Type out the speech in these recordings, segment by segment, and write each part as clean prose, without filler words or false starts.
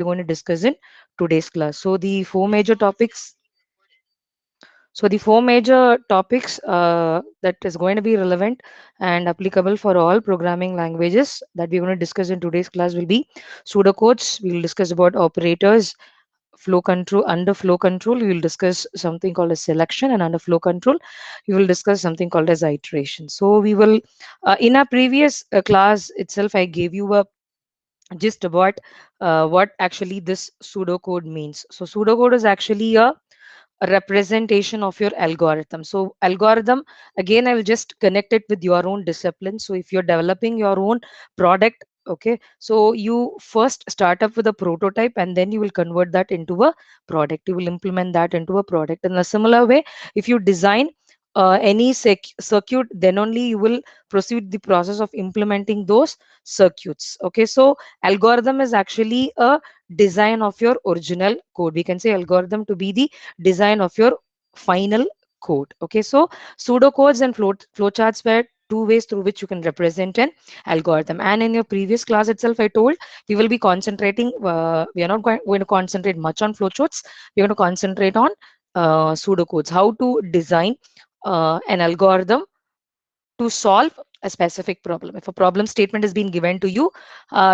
we're going to discuss in today's class. So the four major topics that is going to be relevant and applicable for all programming languages that we're going to discuss in today's class will be pseudocodes. We will discuss about operators, flow control. Under flow control, we will discuss something called as selection, and under flow control, we will discuss something called as iteration. So we will, in our previous class itself, I gave you a gist about what actually this pseudocode means. So pseudocode is actually a representation of your algorithm. So algorithm, again, I will just connect it with your own discipline. So if you're developing your own product, okay, so you first start up with a prototype and then you will convert that into a product. You will implement that into a product. In a similar way, if you design any circuit, then only you will proceed the process of implementing those circuits. Okay, so algorithm is actually a design of your original code. We can say algorithm to be the design of your final code. Okay, so pseudocodes and flowcharts were two ways through which you can represent an algorithm. And in your previous class itself, I told we will be concentrating, we are not going to concentrate much on flowcharts. We are going to concentrate on pseudocodes, how to design an algorithm to solve a specific problem. If a problem statement has been given to you,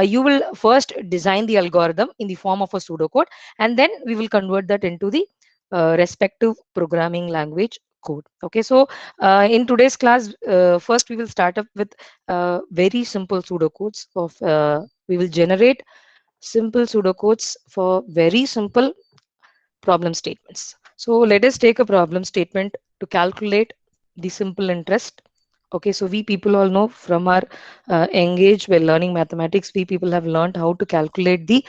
you will first design the algorithm in the form of a pseudocode, and then we will convert that into the respective programming language code. Okay, so in today's class, first we will start up with very simple pseudocodes of we will generate simple pseudocodes for very simple problem statements. So let us take a problem statement to calculate the simple interest. Okay, so we people all know from our engage while learning mathematics, we people have learned how to calculate the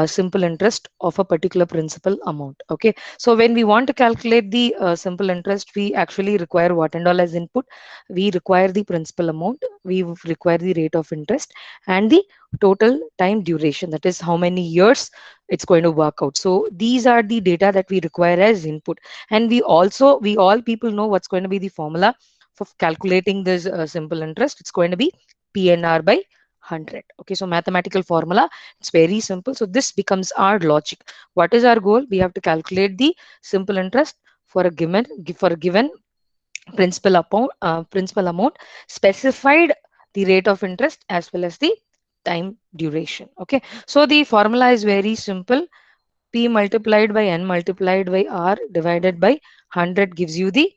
simple interest of a particular principal amount. Okay, so when we want to calculate the simple interest, we actually require what and all as input. We require the principal amount, we require the rate of interest, and the total time duration, that is how many years it's going to work out. So these are the data that we require as input, and we all people know what's going to be the formula for calculating this simple interest. It's going to be PNR by 100. Okay, so mathematical formula, it's very simple. So this becomes our logic. What is our goal? We have to calculate the simple interest for a given principal amount, specified the rate of interest as well as the time duration. Okay, so the formula is very simple. P multiplied by N multiplied by R divided by 100 gives you the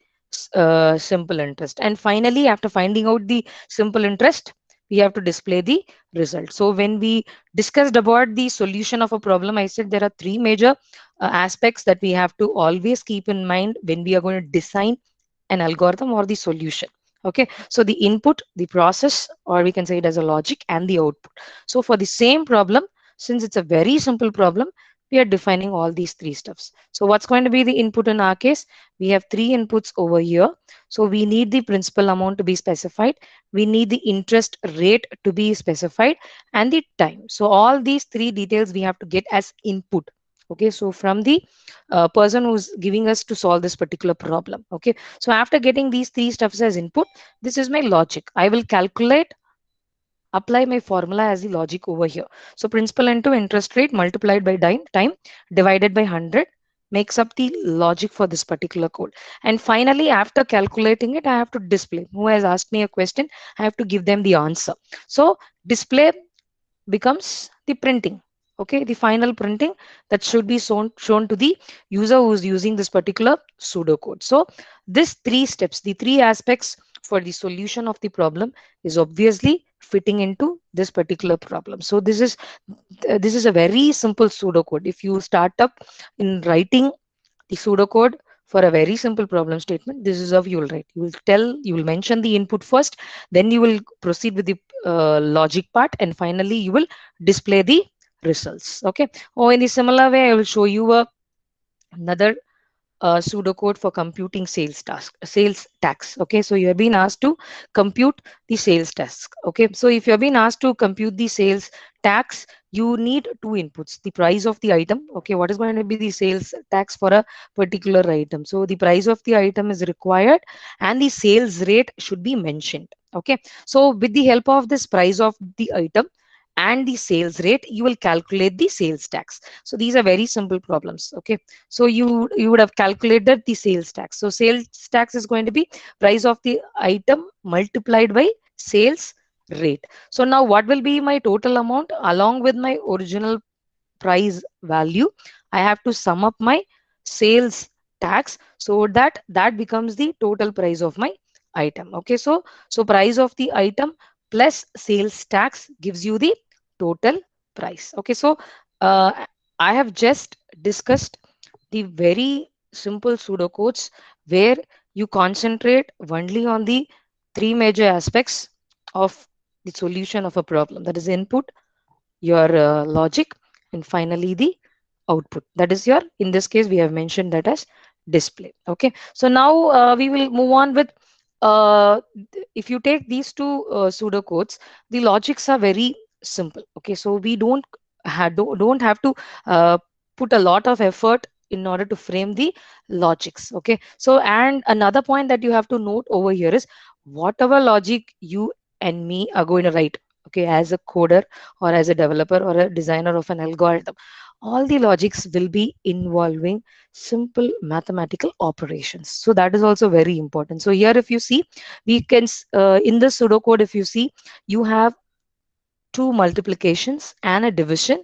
simple interest. And finally, after finding out the simple interest, we have to display the result. So when we discussed about the solution of a problem, I said there are three major aspects that we have to always keep in mind when we are going to design an algorithm or the solution. Okay, so the input, the process, or we can say it as a logic, and the output. So for the same problem, since it's a very simple problem, we are defining all these three stuffs. So what's going to be the input in our case? We have three inputs over here. So we need the principal amount to be specified, we need the interest rate to be specified, and the time. So all these three details we have to get as input. Okay, so from the person who's giving us to solve this particular problem. Okay, so after getting these three stuffs as input, this is my logic. I will calculate, apply my formula as the logic over here. So principal into interest rate multiplied by time divided by 100 makes up the logic for this particular code. And finally, after calculating it, I have to display. Who has asked me a question, I have to give them the answer. So display becomes the printing. Okay, the final printing that should be shown to the user who is using this particular pseudocode. So these three steps, the three aspects for the solution of the problem is obviously fitting into this particular problem. So this is a very simple pseudocode. If you start up in writing the pseudocode for a very simple problem statement, this is how you will write. You will mention the input first, then you will proceed with the logic part, and finally you will display the results. Okay, or in a similar way, I will show you another pseudocode for computing sales tax. Okay, so you have been asked to compute the sales tax. Okay, so if you have been asked to compute the sales tax, you need two inputs: the price of the item. Okay, what is going to be the sales tax for a particular item? So the price of the item is required, and the sales rate should be mentioned. Okay, so with the help of this price of the item and the sales rate, you will calculate the sales tax. So these are very simple problems. Okay, so you would have calculated the sales tax. So sales tax is going to be price of the item multiplied by sales rate. So now what will be my total amount along with my original price value? I have to sum up my sales tax so that that becomes the total price of my item. Okay, so price of the item plus sales tax gives you the total price. Okay, so uh, I have just discussed the very simple pseudocodes where you concentrate only on the three major aspects of the solution of a problem, that is input, your logic, and finally the output, that is your, in this case we have mentioned that as display. Okay, so now we will move on with if you take these two pseudocodes, the logics are very simple. Okay, so we don't have to uh, put a lot of effort in order to frame the logics. Okay, so and another point that you have to note over here is whatever logic you and me are going to write, okay, as a coder or as a developer or a designer of an algorithm, all the logics will be involving simple mathematical operations. So that is also very important. So here if you see, we can in the pseudocode, if you see, you have two multiplications and a division,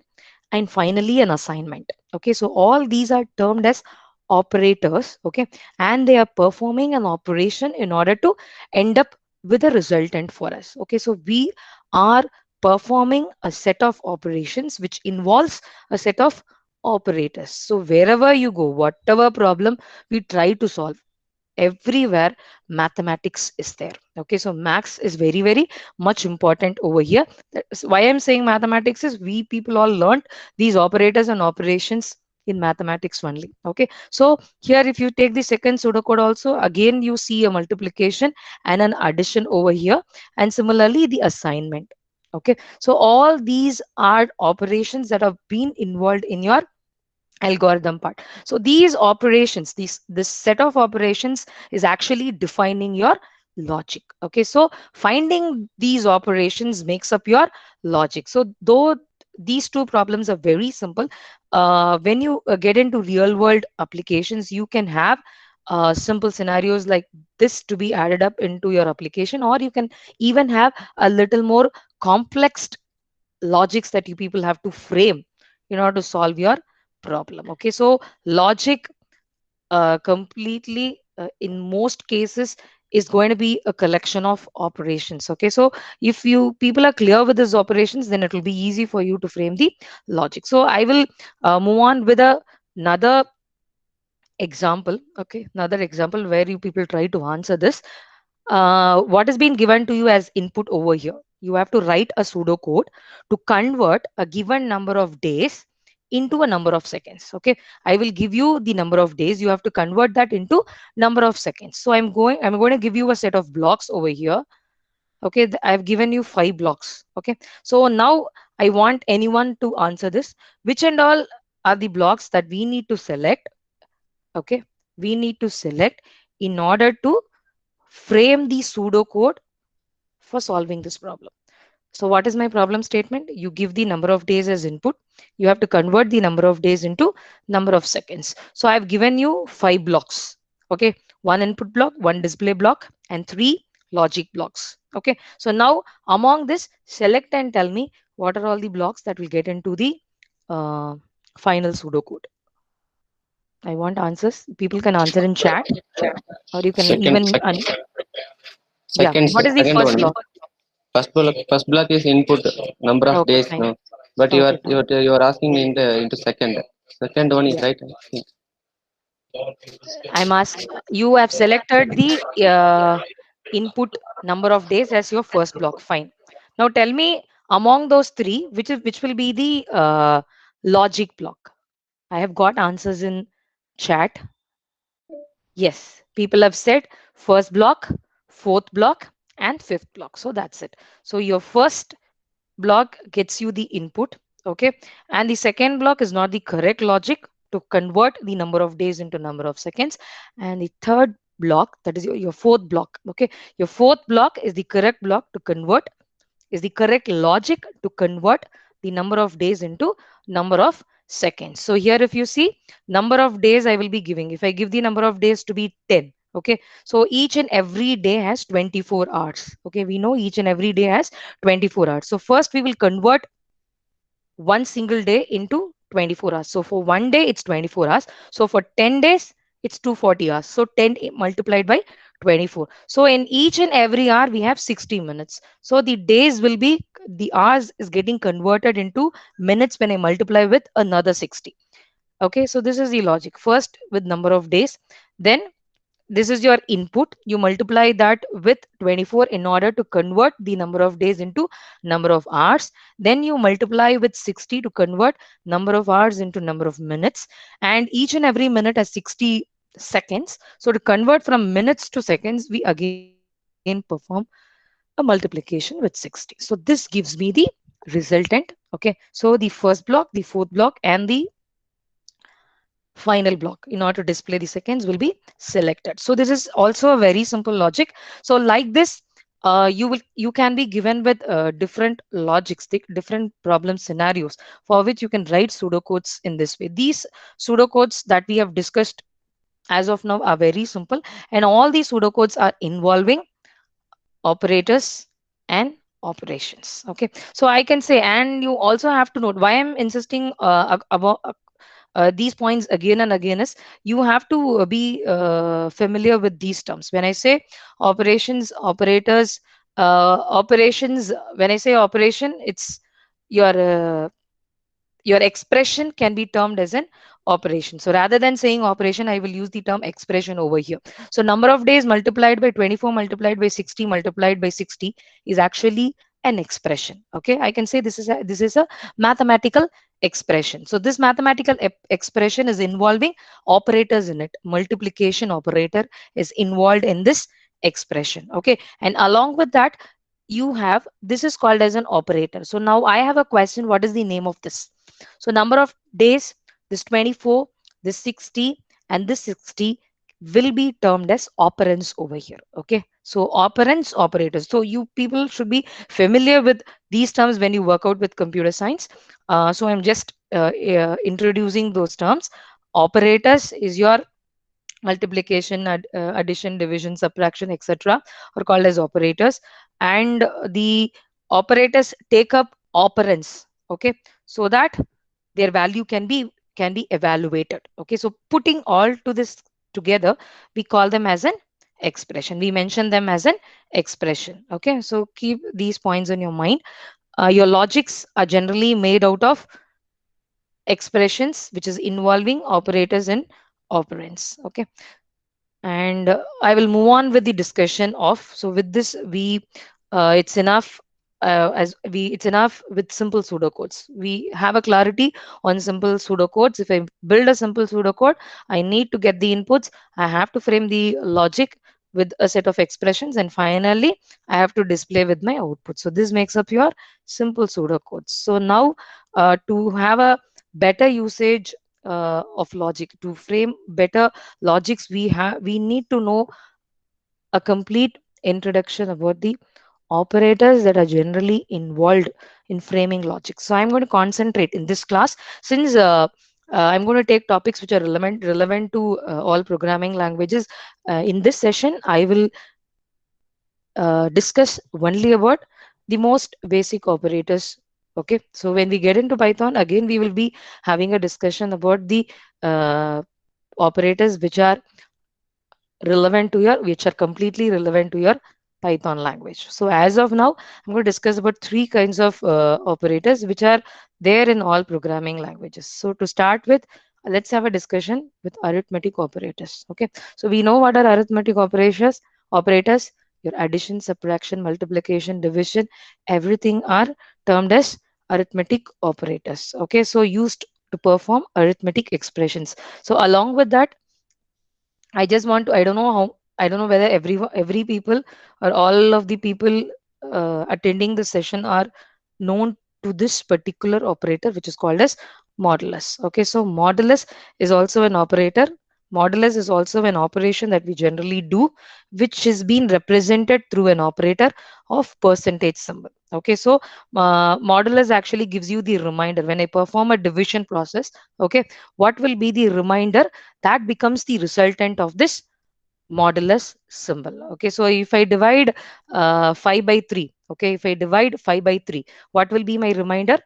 and finally an assignment. Okay, so all these are termed as operators. Okay, and they are performing an operation in order to end up with a resultant for us. Okay, so we are performing a set of operations which involves a set of operators. So wherever you go, whatever problem we try to solve, everywhere mathematics is there. Okay, so max is very very much important over here. That's why I'm saying mathematics is, we people all learned these operators and operations in mathematics only. Okay, so here if you take the second pseudocode also, again you see a multiplication and an addition over here, and similarly the assignment. Okay, so all these are operations that have been involved in your algorithm part. So these operations, this set of operations is actually defining your logic. Okay, so finding these operations makes up your logic. So though these two problems are very simple, when you get into real world applications, you can have simple scenarios like this to be added up into your application, or you can even have a little more complex logics that you people have to frame in order to solve your problem. Okay, so logic completely in most cases is going to be a collection of operations. Okay, so if you people are clear with these operations, then it will be easy for you to frame the logic. So I will move on with another example. Okay, another example where you people try to answer this. What has been given to you as input over here? You have to write a pseudocode to convert a given number of days into a number of seconds. Okay, I will give you the number of days. You have to convert that into number of seconds. So I'm going to give you a set of blocks over here. Okay, I've given you 5 blocks. Okay, so now I want anyone to answer this. Which and all are the blocks that we need to select? Okay, we need to select in order to frame the pseudocode for solving this problem. So what is my problem statement? You give the number of days as input. You have to convert the number of days into number of seconds. So I've given you 5 blocks. Okay, one input block, one display block, and 3 logic blocks. Okay, so now among this, select and tell me what are all the blocks that will get into the uh, final pseudocode. I want answers. People can answer in chat, or you can Second, even yeah. second, What is the second first one. No? block? First block is input number of Okay, days. fine. No, but you are Okay, you fine. are, you are asking in the into second. Second one is Yeah. right. I'm asking, you have selected the input number of days as your first block. Fine. Now tell me among those three, which will be the logic block? I have got answers in chat. Yes, people have said first block, fourth block, and fifth block. So that's it. So your first block gets you the input. Okay, and the second block is not the correct logic to convert the number of days into number of seconds, and the third block, that is your fourth block. Okay, your fourth block is the correct block to convert is the correct logic to convert the number of days into number of seconds. So here if you see number of days I will be giving, if I give the number of days to be 10, okay, so each and every day has 24 hours. Okay, we know each and every day has 24 hours. So first we will convert one single day into 24 hours. So for one day, it's 24 hours. So for 10 days, it's 240 hours. So 10 multiplied by 24. So in each and every hour, we have 60 minutes. So the days will be, the hours is getting converted into minutes when I multiply with another 60. Okay, so this is the logic. First with number of days, then this is your input, you multiply that with 24 in order to convert the number of days into number of hours, then you multiply with 60 to convert number of hours into number of minutes, and each and every minute has 60 seconds. So to convert from minutes to seconds, we again perform a multiplication with 60. So this gives me the resultant. Okay, so the first block, the fourth block, and the final block in order to display the seconds will be selected. So this is also a very simple logic. So like this, you can be given with different logics, different problem scenarios for which you can write pseudocodes in this way. These pseudocodes that we have discussed as of now are very simple, and all these pseudocodes are involving operators and operations. Okay, so I can say, and you also have to note why I'm insisting about these points again and again is you have to be familiar with these terms. When I say operations, operators, operations, when I say operation, it's your your expression can be termed as an operation. So rather than saying operation, I will use the term expression over here. So number of days multiplied by 24 multiplied by 60 multiplied by 60 is actually an expression. Okay, I can say this is a mathematical expression. So this mathematical expression is involving operators in it. Multiplication operator is involved in this expression. Okay, and along with that, you have, this is called as an operator. So now I have a question, what is the name of this? So number of days, this 24, this 60, and this 60 will be termed as operands over here. Okay, so operands, operators. So you people should be familiar with these terms when you work out with computer science. So I'm just introducing those terms. Operators is your multiplication, addition, division, subtraction, etc., are called as operators, and the operators take up operands. Okay, so that their value can be evaluated. Okay, so putting all to this together, we call them as an expression, we mention them as an expression. Okay, so keep these points in your mind. Your logics are generally made out of expressions which is involving operators and operands. Okay, and I will move on with the discussion of, so with this we it's enough, as we it's enough with simple pseudocodes. We have a clarity on simple pseudocodes. If I build a simple pseudocode, I need to get the inputs, I have to frame the logic with a set of expressions, and finally I have to display with my output. So this makes up your simple pseudocodes. So now to have a better usage of logic, to frame better logics, we need to know a complete introduction about the operators that are generally involved in framing logic. So I'm going to concentrate in this class, since I'm going to take topics which are relevant to all programming languages. In this session I will discuss only about the most basic operators. Okay, so when we get into Python, again we will be having a discussion about the uh, operators which are completely relevant to your Python language. So as of now, I'm going to discuss about three kinds of operators which are there in all programming languages. So to start with, let's have a discussion with arithmetic operators. Okay, so we know what are arithmetic operators. Your addition, subtraction, multiplication, division, everything are termed as arithmetic operators. Okay, so used to perform arithmetic expressions. So along with that, I just want to, I don't know how, I don't know whether every people or all of the people attending the session are known to this particular operator which is called as modulus. Okay, so modulus is also an operator. Modulus is also an operation that we generally do, which is being represented through an operator of percentage symbol. Okay, so modulus actually gives you the reminder when I perform a division process. Okay, what will be the reminder that becomes the resultant of this modulus symbol? Okay, so if I divide 5 by 3, okay, if I divide 5 by 3, what will be my reminder?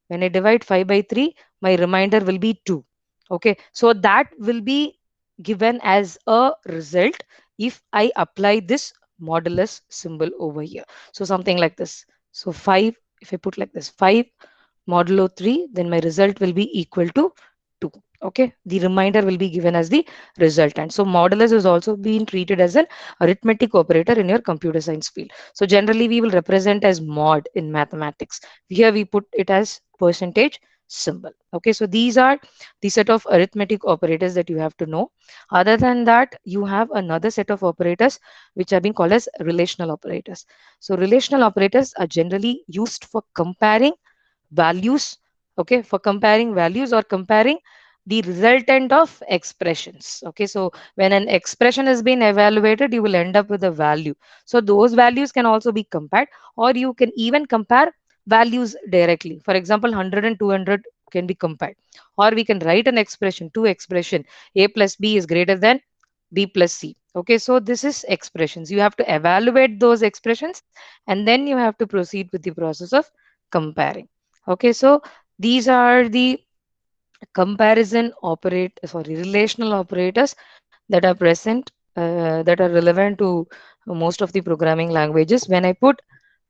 When I divide 5 by 3, my remainder will be 2. Okay, so that will be given as a result if I apply this modulus symbol over here. So something like this. So 5, if I put like this, 5 modulo 3, then my result will be equal to 2. Okay, the remainder will be given as the resultant. So modulus is also being treated as an arithmetic operator in your computer science field. So generally we will represent as mod in mathematics. Here we put it as percentage symbol. Okay, so these are the set of arithmetic operators that you have to know. Other than that, you have another set of operators which are being called as relational operators. So relational operators are generally used for comparing values. Okay, for comparing values or comparing the resultant of expressions. Okay, so when an expression has been evaluated, you will end up with a value. So those values can also be compared, or you can even compare values directly. For example, 100 and 200 can be compared, or we can write an expression, two expression, a plus b is greater than b plus c. Okay, so this is expressions. You have to evaluate those expressions, and then you have to proceed with the process of comparing. Okay, so these are the relational operators that are present, that are relevant to most of the programming languages. When I put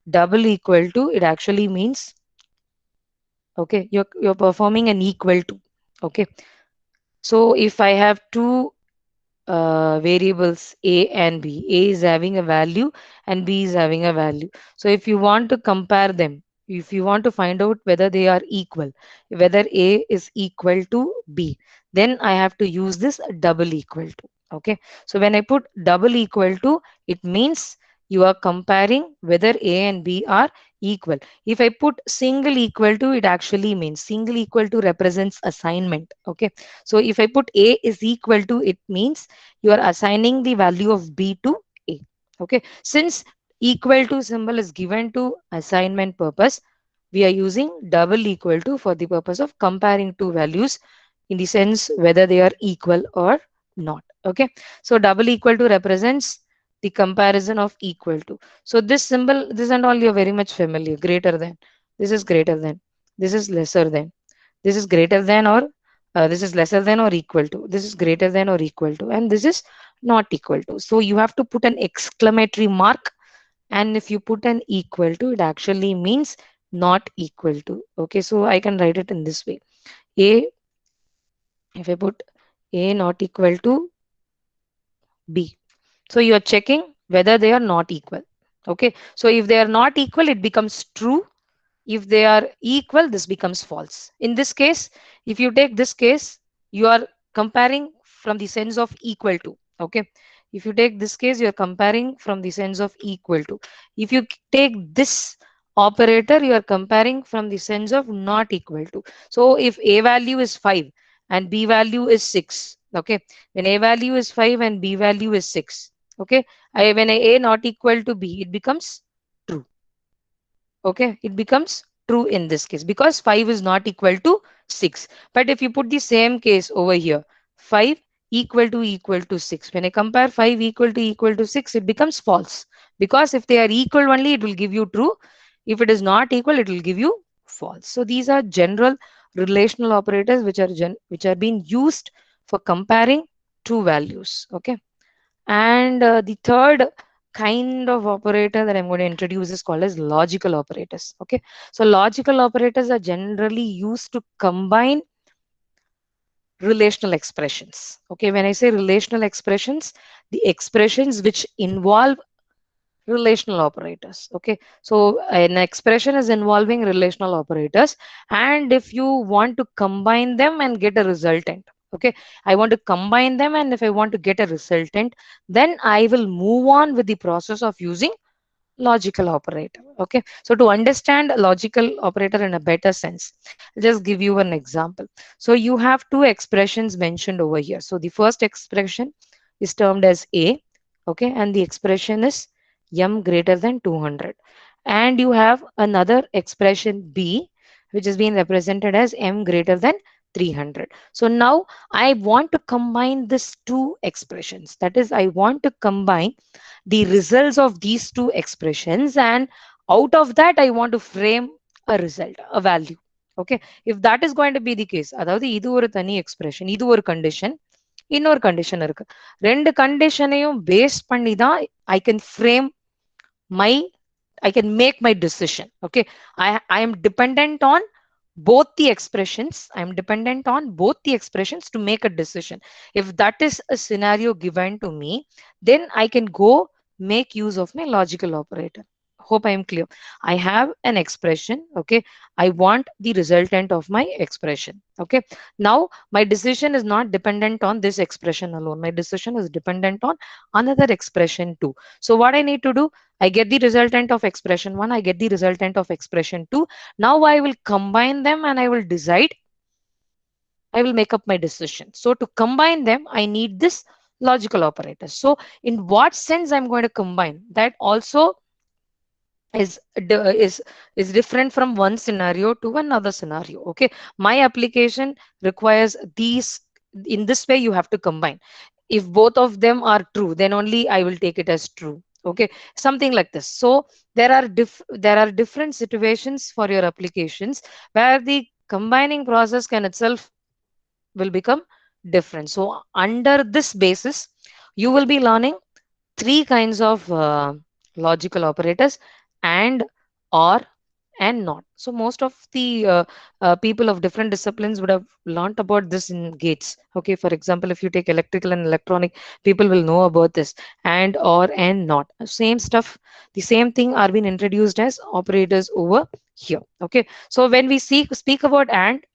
double equal to, it actually means, okay, you're performing an equal to. Okay, so if I have two variables A and B. A is having a value and B is having a value. So if you want to compare them, if you want to find out whether they are equal, whether A is equal to B, then I have to use this double equal to. Okay. So when I put double equal to, it means you are comparing whether A and B are equal. If I put single equal to, it actually means single equal to represents assignment. Okay. So if I put A is equal to, it means you are assigning the value of b to a. Okay, since equal to symbol is given to assignment purpose, we are using double equal to for the purpose of comparing two values in the sense whether they are equal or not. Okay, so double equal to represents the comparison of equal to. So this symbol, this and all, you're very much familiar. Greater than, this is greater than, this is lesser than, this is greater than, or this is lesser than or equal to, this is greater than or equal to, and this is not equal to. So you have to put an exclamatory mark, and if you put an equal to, it actually means not equal to. Okay, so I can write it in this way. A, if I put A not equal to B, so you are checking whether they are not equal. Okay, so if they are not equal, it becomes true. If they are equal, this becomes false. In this case, if you take this case, you are comparing from the sense of equal to. Okay, if you take this case, you are comparing from the sense of equal to. If you take this operator, you are comparing from the sense of not equal to. So if a value is 5 and b value is 6, okay, when a value is 5 and b value is 6, okay, when a not equal to b, it becomes true. Okay, it becomes true in this case because 5 is not equal to 6. But if you put the same case over here, 5 equal to 6, when I compare 5 equal to 6, it becomes false, because if they are equal only, it will give you true. If it is not equal, it will give you false. So these are general relational operators which are being used for comparing two values. Okay, and the third kind of operator that I'm going to introduce is called as logical operators. Okay, so logical operators are generally used to combine relational expressions. Okay, when I say relational expressions, the expressions which involve relational operators. Okay, so an expression is involving relational operators, and if you want to combine them and get a resultant, okay, I want to combine them, and if I want to get a resultant, then I will move on with the process of using logical operator. Okay, so to understand a logical operator in a better sense, I'll just give you an example. So you have two expressions mentioned over here. So the first expression is termed as A, okay, and the expression is m greater than 200. And you have another expression B, which is being represented as m greater than 300. So now I want to combine these two expressions. That is, I want to combine the results of these two expressions, and out of that I want to frame a result, a value. Okay, if that is going to be the case, அதாவது இது ஒரு தனி expression, இது ஒரு condition, இன்னொரு condition இருக்கு, ரெண்டு கண்டிஷனையும் base பண்ணி தான் I can frame my I can make my decision. Okay, I am dependent on both the expressions. I am dependent on both the expressions to make a decision. If that is a scenario given to me, then I can go make use of my logical operator. Hope I am clear. I have an expression. Okay, I want the resultant of my expression. Okay, now my decision is not dependent on this expression alone. My decision is dependent on another expression too. So what I need to do, I get the resultant of expression 1, I get the resultant of expression 2. Now I will combine them and I will decide, I will make up my decision. So to combine them, I need this logical operator. So in what sense I'm going to combine, that also is is different from one scenario to another scenario. Okay, my application requires these. In this way you have to combine. If both of them are true, then only I will take it as true. Okay, something like this. So there are different situations for your applications where the combining process can itself will become different. So under this basis, you will be learning three kinds of logical operators: and, or, and not. So most of the people of different disciplines would have learnt about this in gates. Okay, for example, if you take electrical and electronic, people will know about this: and, or, and not. Same stuff, the same thing are being introduced as operators over here. Okay, so when we speak about and,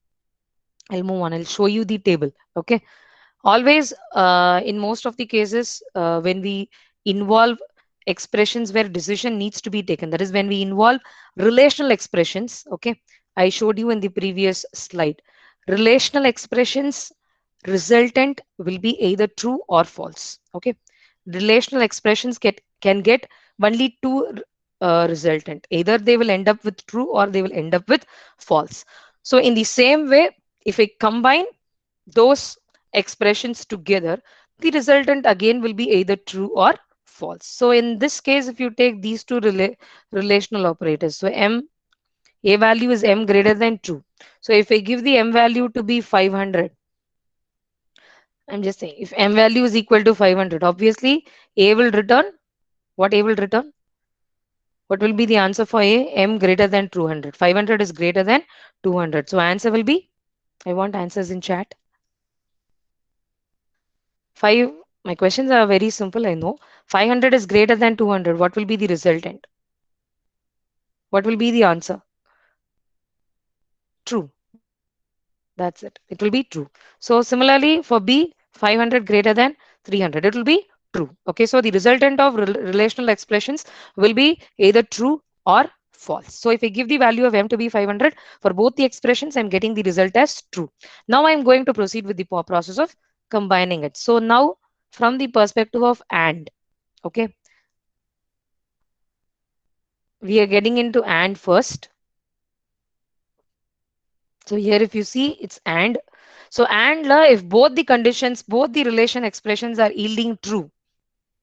I'll move on, I'll show you the table. Okay, always in most of the cases when we involve expressions where decision needs to be taken, that is when we involve relational expressions. Okay, I showed you in the previous slide, relational expressions resultant will be either true or false. Okay, relational expressions can get only two resultant, either they will end up with true or they will end up with false. So in the same way, if I combine those expressions together, the resultant again will be either true or false. So in this case, if you take these two relational operators, so a value is m greater than 2. So if I give the m value to be 500, I'm just saying if m value is equal to 500, obviously a will return what? A will return what will be the answer for a? M greater than 200. 500 is greater than 200. So answer will be, I want answers in chat. 5, my questions are very simple, I know. 500 is greater than 200. What will be the resultant? What will be the answer? True. That's it. It will be true. So similarly for B, 500 greater than 300. It will be true. Okay. So the resultant of relational expressions will be either true or false. So if I give the value of m to be 500 for both the expressions, I'm getting the result as true. Now I'm going to proceed with the process of combining it. So now from the perspective of and, okay, we are getting into and first. So here if you see, it's and. So and if both the conditions, both the relation expressions are yielding true,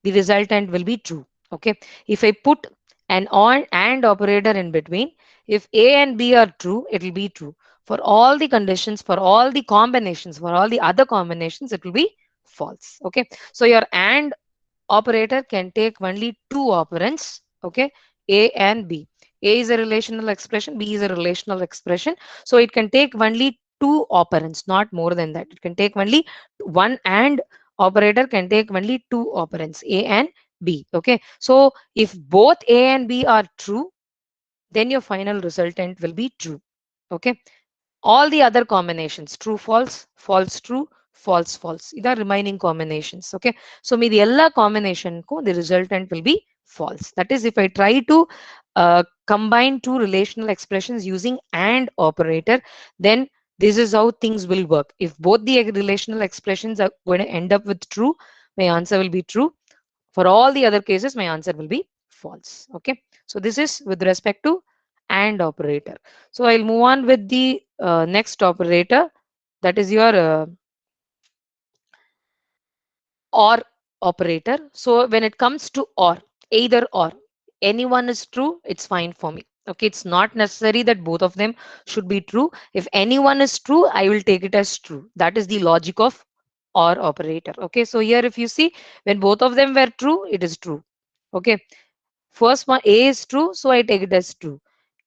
the resultant will be true. Okay, if I put an on and operator in between, if a and b are true, it will be true. For all the conditions, for all the combinations, for all the other combinations, it will be false. Okay, so your and operator can take only two operands. Okay, a and b. A is a relational expression, b is a relational expression, so it can take only two operands, not more than that. It can take only one, and operator can take only two operands, a and b. Okay, so if both a and b are true, then your final resultant will be true. Okay, all the other combinations, true false, false true, false false, these are remaining combinations. Okay, so மீதி எல்லா combination the resultant will be false. That is, if I try to combine two relational expressions using and operator, then this is how things will work. If both the relational expressions are going to end up with true, my answer will be true. For all the other cases, my answer will be false. Okay. So this is with respect to and operator. So I'll move on with the next operator. That is your or operator. So when it comes to or, either or, anyone is true, it's fine for me. Okay, it's not necessary that both of them should be true. If anyone is true, I will take it as true. That is the logic of or operator. Okay, so here if you see, when both of them were true, it is true. Okay, first one A is true, so I take it as true.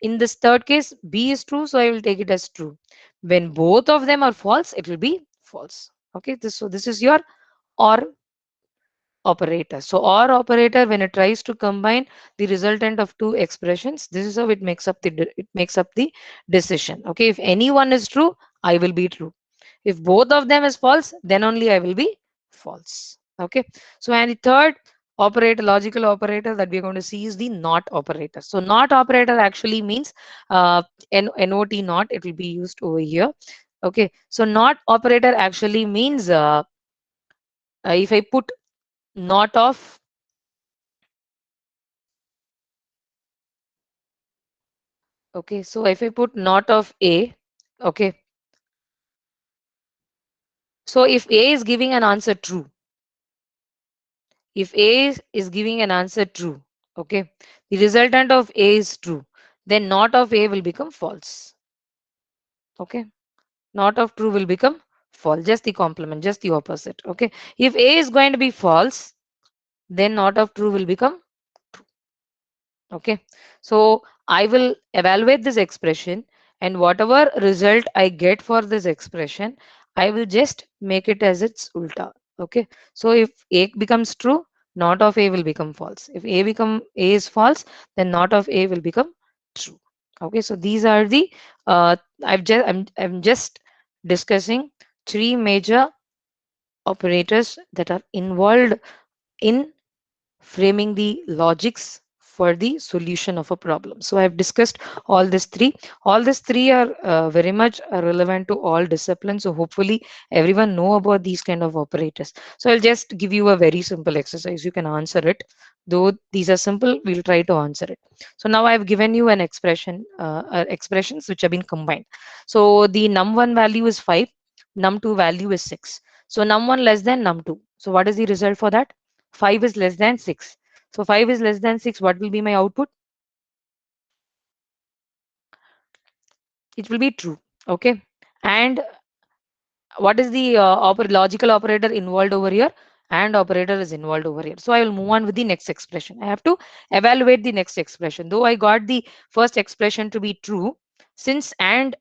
In this third case, B is true, so I will take it as true. When both of them are false, it will be false. Okay, so this is your or operator. So or operator, when it tries to combine the resultant of two expressions, this is how it makes up the decision. Okay, if anyone is true, I will be true. If both of them is false, then only I will be false. Okay, so and the third operator, logical operator that we are going to see is the not operator. So not operator actually means not, not, it will be used over here. Okay, so not operator actually means if I put not of, okay, so if I put not of A, okay, so if A is giving an answer true, if A is giving an answer true, okay, the resultant of A is true, then not of A will become false. Okay, not of true will become false, just the complement, just the opposite. Okay, if A is going to be false, then not of true will become true. Okay, so I will evaluate this expression, and whatever result I get for this expression, I will just make it as its ulta. Okay, so if A becomes true, not of A will become false. If A is false, then not of A will become true. Okay, so these are the I'm just discussing three major operators that are involved in framing the logics for the solution of a problem. So I've discussed all these three. All these three are very much relevant to all disciplines. So hopefully everyone know about these kind of operators. So I'll just give you a very simple exercise. You can answer it. Though these are simple, we'll try to answer it. So now I've given you an expressions which have been combined. So the num1 value is 5, num2 value is 6. So num1 less than num2. So what is the result for that? 5 is less than 6. So 5 is less than 6. What will be my output? It will be true. Okay. And what is the logical operator involved over here? And operator is involved over here. So I will move on with the next expression. I have to evaluate the next expression. Though I got the first expression to be true, since and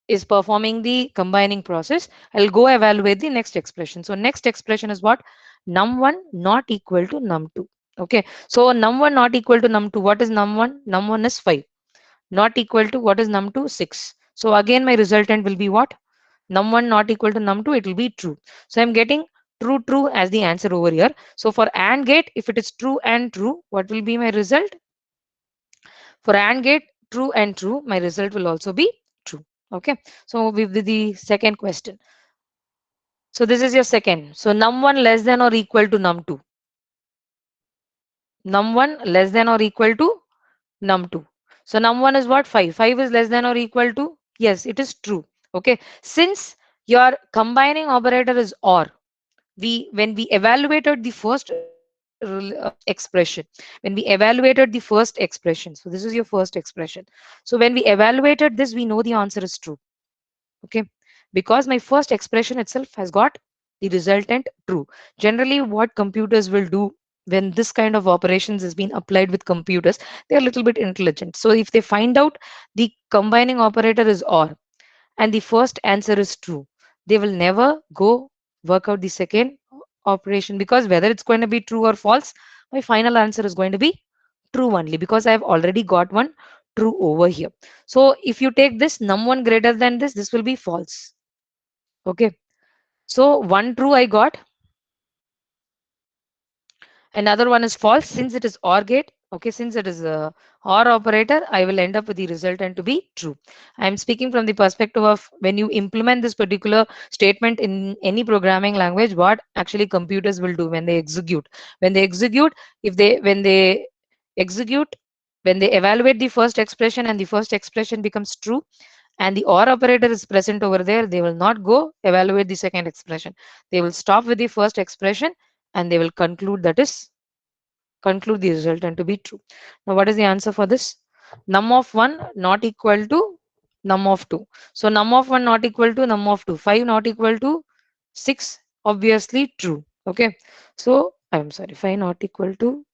is performing the combining process, I'll go evaluate the next expression. So next expression is what? Num1 not equal to num2. Okay, so num1 not equal to num2. What is num1? Num1 is 5. Not equal to what is num2? 6. So again my resultant will be what? Num1 not equal to num2, it will be true. So I'm getting true as the answer over here. So for AND gate, if it is true and true, what will be my result? For AND gate, true and true, my result will also be true. Okay, so with the second question. So this is your second. So num1 less than or equal to num2. Num1 less than or equal to num2. So num1 is what? 5. 5 is less than or equal to? Yes, it is true. Okay, since your combining operator is or, we when we evaluated the first expression, when we evaluated the first expression, so this is your first expression. So when we evaluated this, we know the answer is true. Okay, because my first expression itself has got the resultant true. Generally what computers will do when this kind of operations is being applied with computers, they are a little bit intelligent. So if they find out the combining operator is or and the first answer is true, they will never go work out the second operation, because whether it's going to be true or false, my final answer is going to be true only, because I've already got one true over here. So if you take this num1 greater than this will be false. Okay, so one true I got, Another one is false. Since it is OR gate, okay, since it is a OR operator, I will end up with the resultant to be true. I am speaking from the perspective of when you implement this particular statement in any programming language, what actually computers will do when they execute. When they execute, if they when they execute, when they evaluate the first expression and the first expression becomes true, and the OR operator is present over there, they will not go evaluate the second expression. They will stop with the first expression and they will conclude the resultant to be true. Now, what is the answer for this? Num of 1 not equal to num of 2. So, num of 1 not equal to num of 2. 5 not equal to 6, obviously true. Okay. So, I'm sorry, 5 not equal to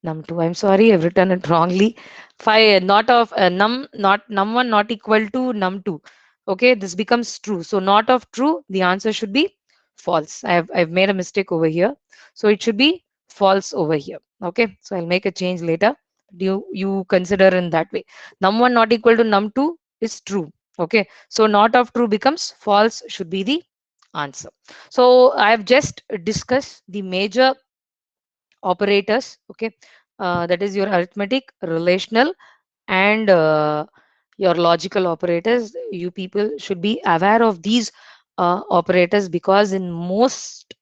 num2. I'm sorry, I've written it wrongly. 5 not of num1 not equal to num2. Okay, this becomes true. So not of true, the answer should be false. I've made a mistake over here. So it should be false over here. Okay, so I'll make a change later. You consider in that way. Num1 not equal to num2 is true. Okay, so not of true becomes false, should be the answer. So I've just discussed the major operators. Okay, that is your arithmetic, relational, and your logical operators. You people should be aware of these operators, because in most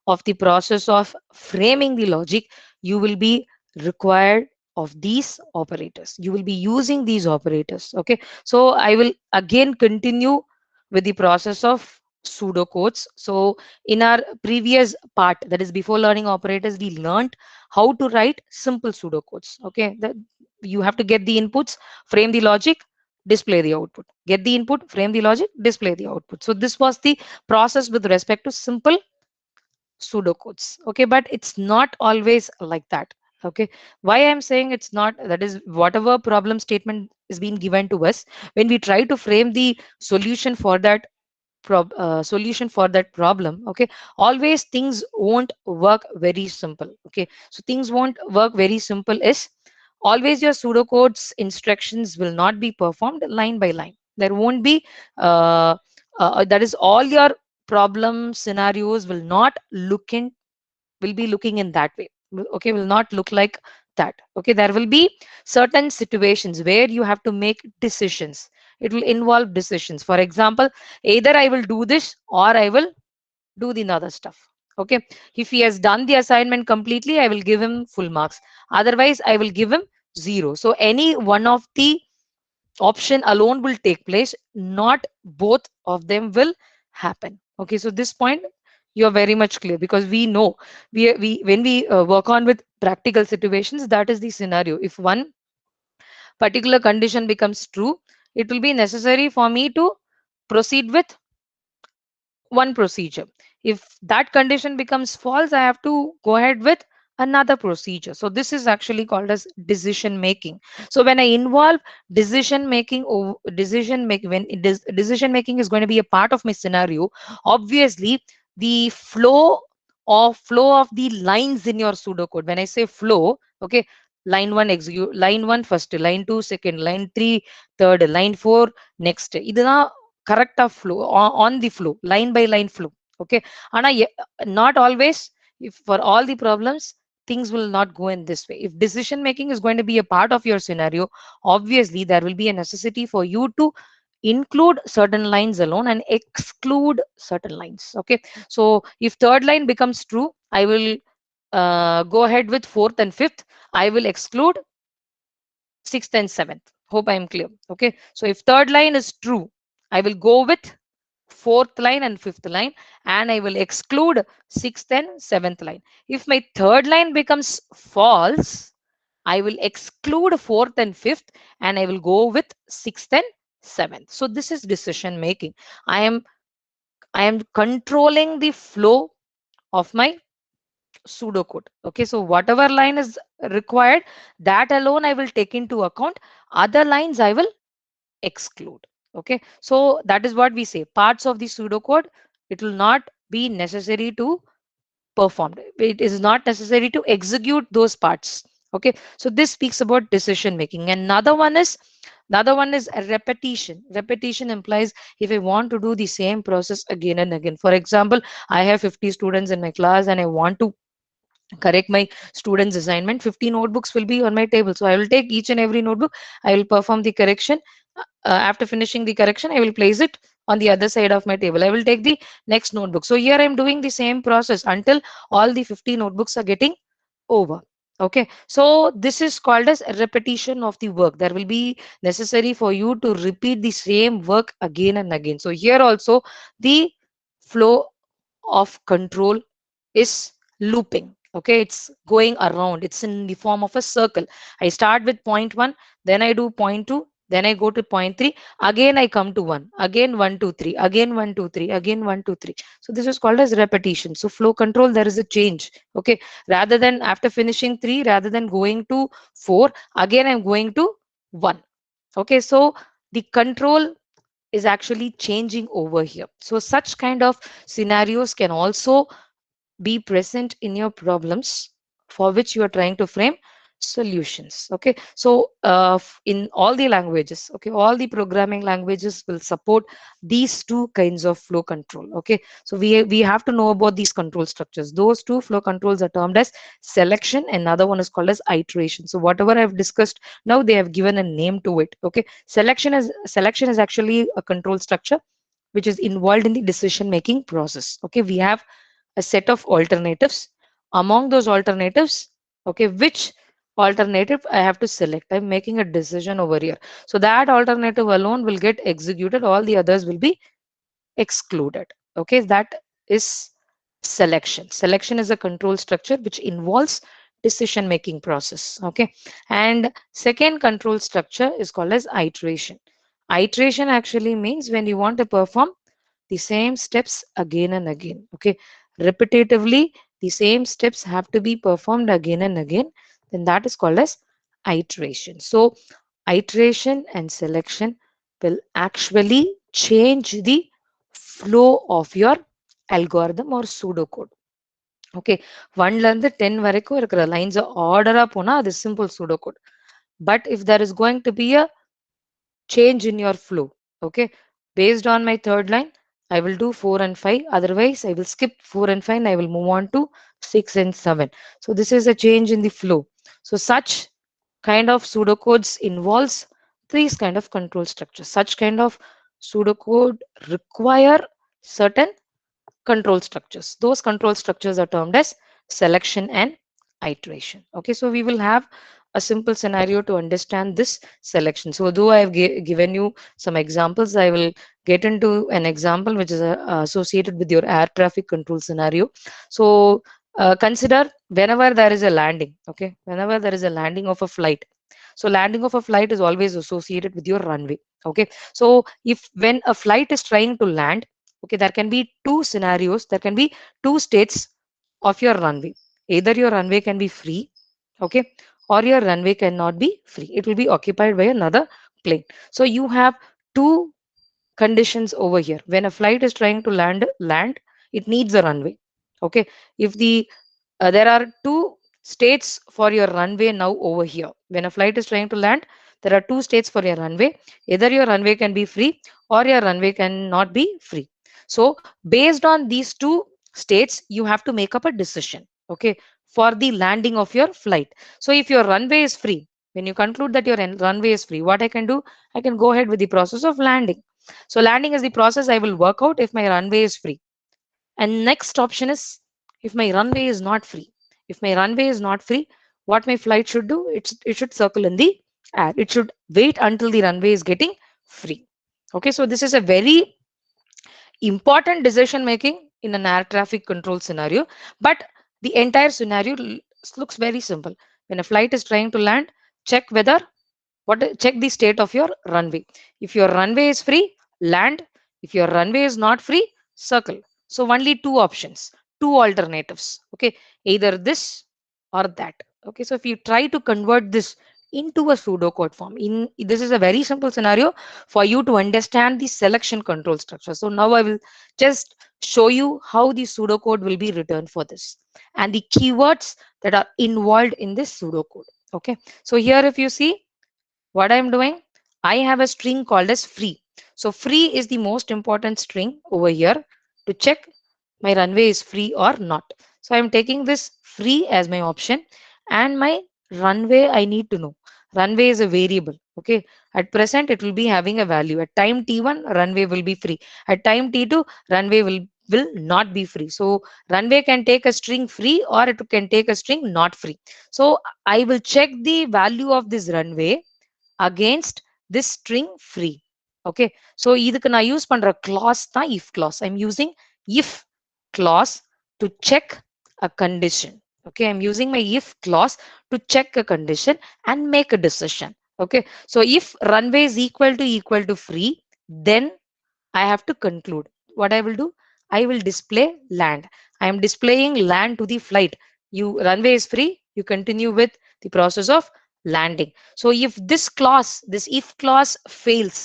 of the process of framing the logic, you will be required of these operators. You will be using these operators. Okay, so I will again continue with the process of pseudocodes. So in our previous part, that is before learning operators, we learned how to write simple pseudocodes. Okay, you have to get the inputs, frame the logic, display the output, get the input, frame the logic, display the output. So this was the process with respect to simple pseudocodes. Okay, but it's not always like that. Okay, why I'm saying it's not, that is whatever problem statement is being given to us, when we try to frame the solution for that solution for that problem, okay, always things won't work very simple. Okay, so things won't work very simple is always your pseudocodes instructions will not be performed line by line. There won't be that is all your problem scenarios will not look in, will be looking in that way. Okay, will not look like that. Okay, there will be certain situations where you have to make decisions. It will involve decisions. For example, either I will do this or I will do the other stuff. Okay, if he has done the assignment completely, I will give him full marks. Otherwise I will give him 0. So any one of the option alone will take place, not both of them will happen. Okay, so this point you're very much clear, because we know we when we work on with practical situations, that is the scenario. If one particular condition becomes true, it will be necessary for me to proceed with one procedure. If that condition becomes false, I have to go ahead with another procedure. So this is actually called as decision making. So when I involve decision making, or decision make when it is decision making is going to be a part of my scenario, obviously the flow of the lines in your pseudocode. When I say flow, okay, line 1 execute, line 1 first, line 2 second, line 3 third, line 4 next. Correct of flow on the flow, line by line flow. Okay, and not always, if for all the problems things will not go in this way. If decision making is going to be a part of your scenario, obviously there will be a necessity for you to include certain lines alone and exclude certain lines. Okay, so if third line becomes true, I will go ahead with fourth and fifth. I will exclude sixth and seventh. Hope I am clear. Okay, so if third line is true, I will go with fourth line and fifth line, and I will exclude sixth and seventh line. If my third line becomes false, I will exclude fourth and fifth, and I will go with sixth and seventh. So this is decision making. I am controlling the flow of my pseudocode. Okay, so whatever line is required, that alone I will take into account. Other lines I will exclude. Okay, so that is what we say, parts of the pseudocode, it will not be necessary to perform, it is not necessary to execute those parts. Okay, so this speaks about decision making. And another one is a repetition. Repetition implies, if I want to do the same process again and again, for example, I have 50 students in my class and I want to correct my students assignment. 50 notebooks will be on my table, so I will take each and every notebook, I will perform the correction. After finishing the correction, I will place it on the other side of my table. I will take the next notebook. So here I'm doing the same process until all the 50 notebooks are getting over. Okay, so this is called as a repetition of the work. There will be necessary for you to repeat the same work again and again. So here also the flow of control is looping. Okay, it's going around, it's in the form of a circle. I start with point 1, then I do point 2, then I go to point 3, again I come to 1, again 1 2 3, again 1 2 3, again 1 2 3. So this is called as repetition. So flow control, there is a change. Okay, rather than after finishing 3, rather than going to 4, again I'm going to 1. Okay, so the control is actually changing over here. So such kind of scenarios can also be present in your problems for which you are trying to frame solutions. Okay, so in all the languages, okay, all the programming languages will support these two kinds of flow control. Okay, so we have to know about these control structures. Those two flow controls are termed as selection, and another one is called as iteration. So whatever I've discussed now, they have given a name to it. Okay, selection is actually a control structure which is involved in the decision making process. Okay, we have a set of alternatives. Among those alternatives, okay, which alternative I have to select? I'm making a decision over here. So that alternative alone will get executed, all the others will be excluded. Okay, that is selection. Selection is a control structure which involves decision making process. Okay, and second control structure is called as iteration. Iteration actually means when you want to perform the same steps again and again. Okay, repetitively the same steps have to be performed again and again, then that is called as iteration. So iteration and selection will actually change the flow of your algorithm or pseudocode. Okay, 1ல இருந்து 10 வரைக்கும் இருக்கிற lines ஆர்டரா போனா அது simple pseudocode. But if there is going to be a change in your flow, okay, based on my third line I will do 4 and 5, otherwise I will skip 4 and 5 and I will move on to 6 and 7. So this is a change in the flow. So such kind of pseudocodes involves these kind of control structures. Such kind of pseudocode require certain control structures. Those control structures are termed as selection and iteration. Okay, so we will have a simple scenario to understand this selection. So though I have given you some examples, I will get into an example which is associated with your air traffic control scenario. So consider whenever there is a landing. Okay, whenever there is a landing of a flight, so landing of a flight is always associated with your runway. Okay, so if when a flight is trying to land, okay, there can be two scenarios, there can be two states of your runway. Either your runway can be free, okay, or your runway cannot be free, it will be occupied by another plane. So you have two conditions over here. When a flight is trying to land, it needs a runway. Okay, if the there are two states for your runway now over here. When a flight is trying to land, there are two states for your runway. Either your runway can be free or your runway cannot be free. So based on these two states, you have to make up a decision. Okay, for the landing of your flight. So if your runway is free, when you conclude that your runway is free, what I can do? I can go ahead with the process of landing. So landing is the process I will work out if my runway is free. And next option is if my runway is not free. If my runway is not free, what my flight should do? It should circle in the air. It should wait until the runway is getting free. Okay, so this is a very important decision making in an air traffic control scenario. But the entire scenario looks very simple. When a flight is trying to land, check whether check the state of your runway. If your runway is free, land. If your runway is not free, circle. So only two options, two alternatives. Okay, either this or that. Okay, so if you try to convert this into a pseudocode form, in this is a very simple scenario for you to understand the selection control structure. So now I will just show you how the pseudocode will be written for this and the keywords that are involved in this pseudocode. Okay, so here if you see what I'm doing, I have a string called as free. So free is the most important string over here to check my runway is free or not. So I'm taking this free as my option, and my runway I need to know. Runway is a variable. Okay. At present, it will be having a value. At time t1, runway will be free. At time t2, runway will not be free. So runway can take a string free or it can take a string not free. So I will check the value of this runway against this string free. Okay, so இதுக்கு நான் use பண்ற clause தான் if clause. I'm using if clause to check a condition. Okay, I'm using my if clause to check a condition and make a decision. Okay, so if runway is equal to free, then I have to conclude. What I will do, I will display land. I am displaying land to the flight. You runway is free, you continue with the process of landing. So if this clause, this if clause fails,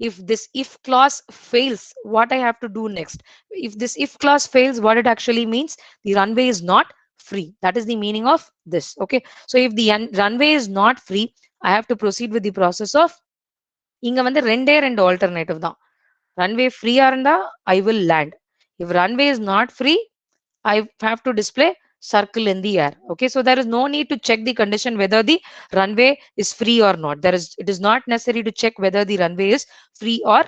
if this if clause fails, what I have to do next? If this if clause fails, what it actually means, the runway is not free. That is the meaning of this. Okay, so if the runway is not free, I have to proceed with the process of, இங்க வந்து ரெண்டே ரெண்டு alternative தான். Runway free இருந்தா I will land. If runway is not free, I have to display circle in the air. Okay, so there is no need to check the condition whether the runway is free or not. It is not necessary to check whether the runway is free or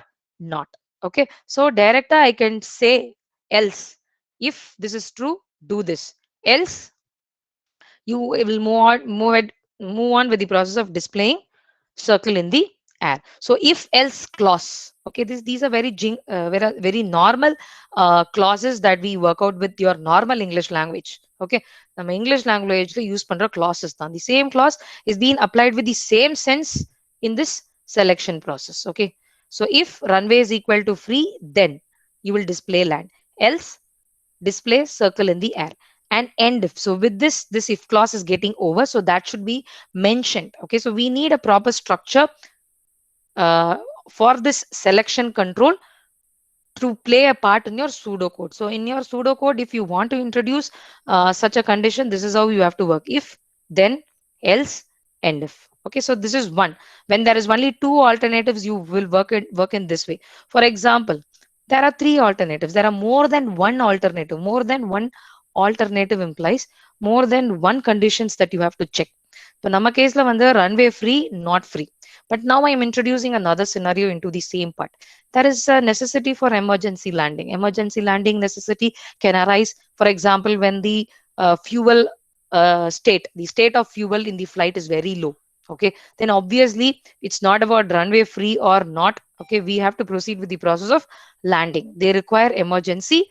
not. Okay, so director I can say else. If this is true, do this. Else you will move on with the process of displaying circle in the air. So if else clause. Okay, these are very normal clauses that we work out with your normal English language. Okay, நம்ம English language use பண்ற clauses தான். The same clause is being applied with the same sense in this selection process. Okay, so if runway is equal to free, then you will display land. Else, display circle in the air. And end if. So with this if clause is getting over, so that should be mentioned. Okay, so we need a proper structure uh, for this selection control to play a part in your pseudocode. So in your pseudocode, if you want to introduce such a condition, this is how you have to work. If, then, else, end if. Okay, so this is one. When there is only two alternatives, you will work in this way. For example, there are three alternatives. There are more than one alternative. More than one alternative implies more than one conditions that you have to check. So நம்ம கேஸ்ல வந்து runway free, not free. But now I am introducing another scenario into the same part. There is a necessity for emergency landing. Emergency landing necessity can arise, for example, when the fuel the state of fuel in the flight is very low. Okay, then obviously it's not about runway free or not. Okay, we have to proceed with the process of landing. They require emergency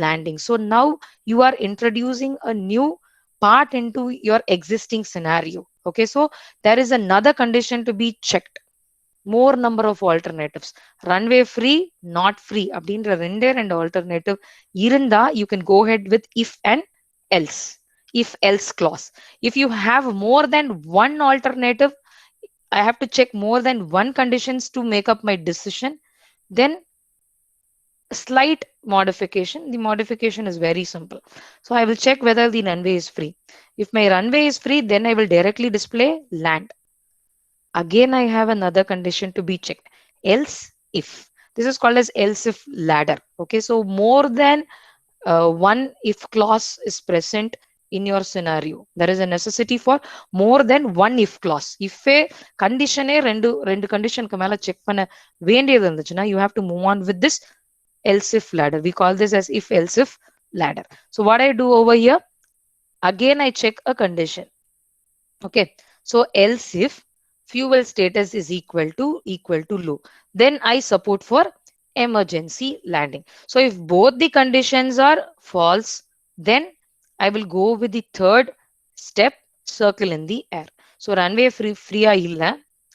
landing. So now you are introducing a new part into your existing scenario. Okay, so there is another condition to be checked. More number of alternatives. Runway free, not free அப்படின்ற ரெண்டே ரெண்டு alternative இருந்தா you can go ahead with if and else. If else clause. If you have more than one alternative, I have to check more than one conditions to make up my decision. Then slight modification. The modification is very simple. So I will check whether the runway is free. If my runway is free, then I will directly display land. Again, I have another condition to be checked. Else if. This is called as else if ladder. Okay, so more than one if clause is present in your scenario. There is a necessity for more than one if clause. If a condition ரெண்டு condition மேல check பண்ண வேண்டியது இருந்துச்சுன்னா, you have to move on with this else if ladder. We call this as if else if ladder. So what I do over here, again I check a condition. Okay, so else if fuel status is equal to low, then I support for emergency landing. So if both the conditions are false, then I will go with the third step, circle in the air. So runway free illa.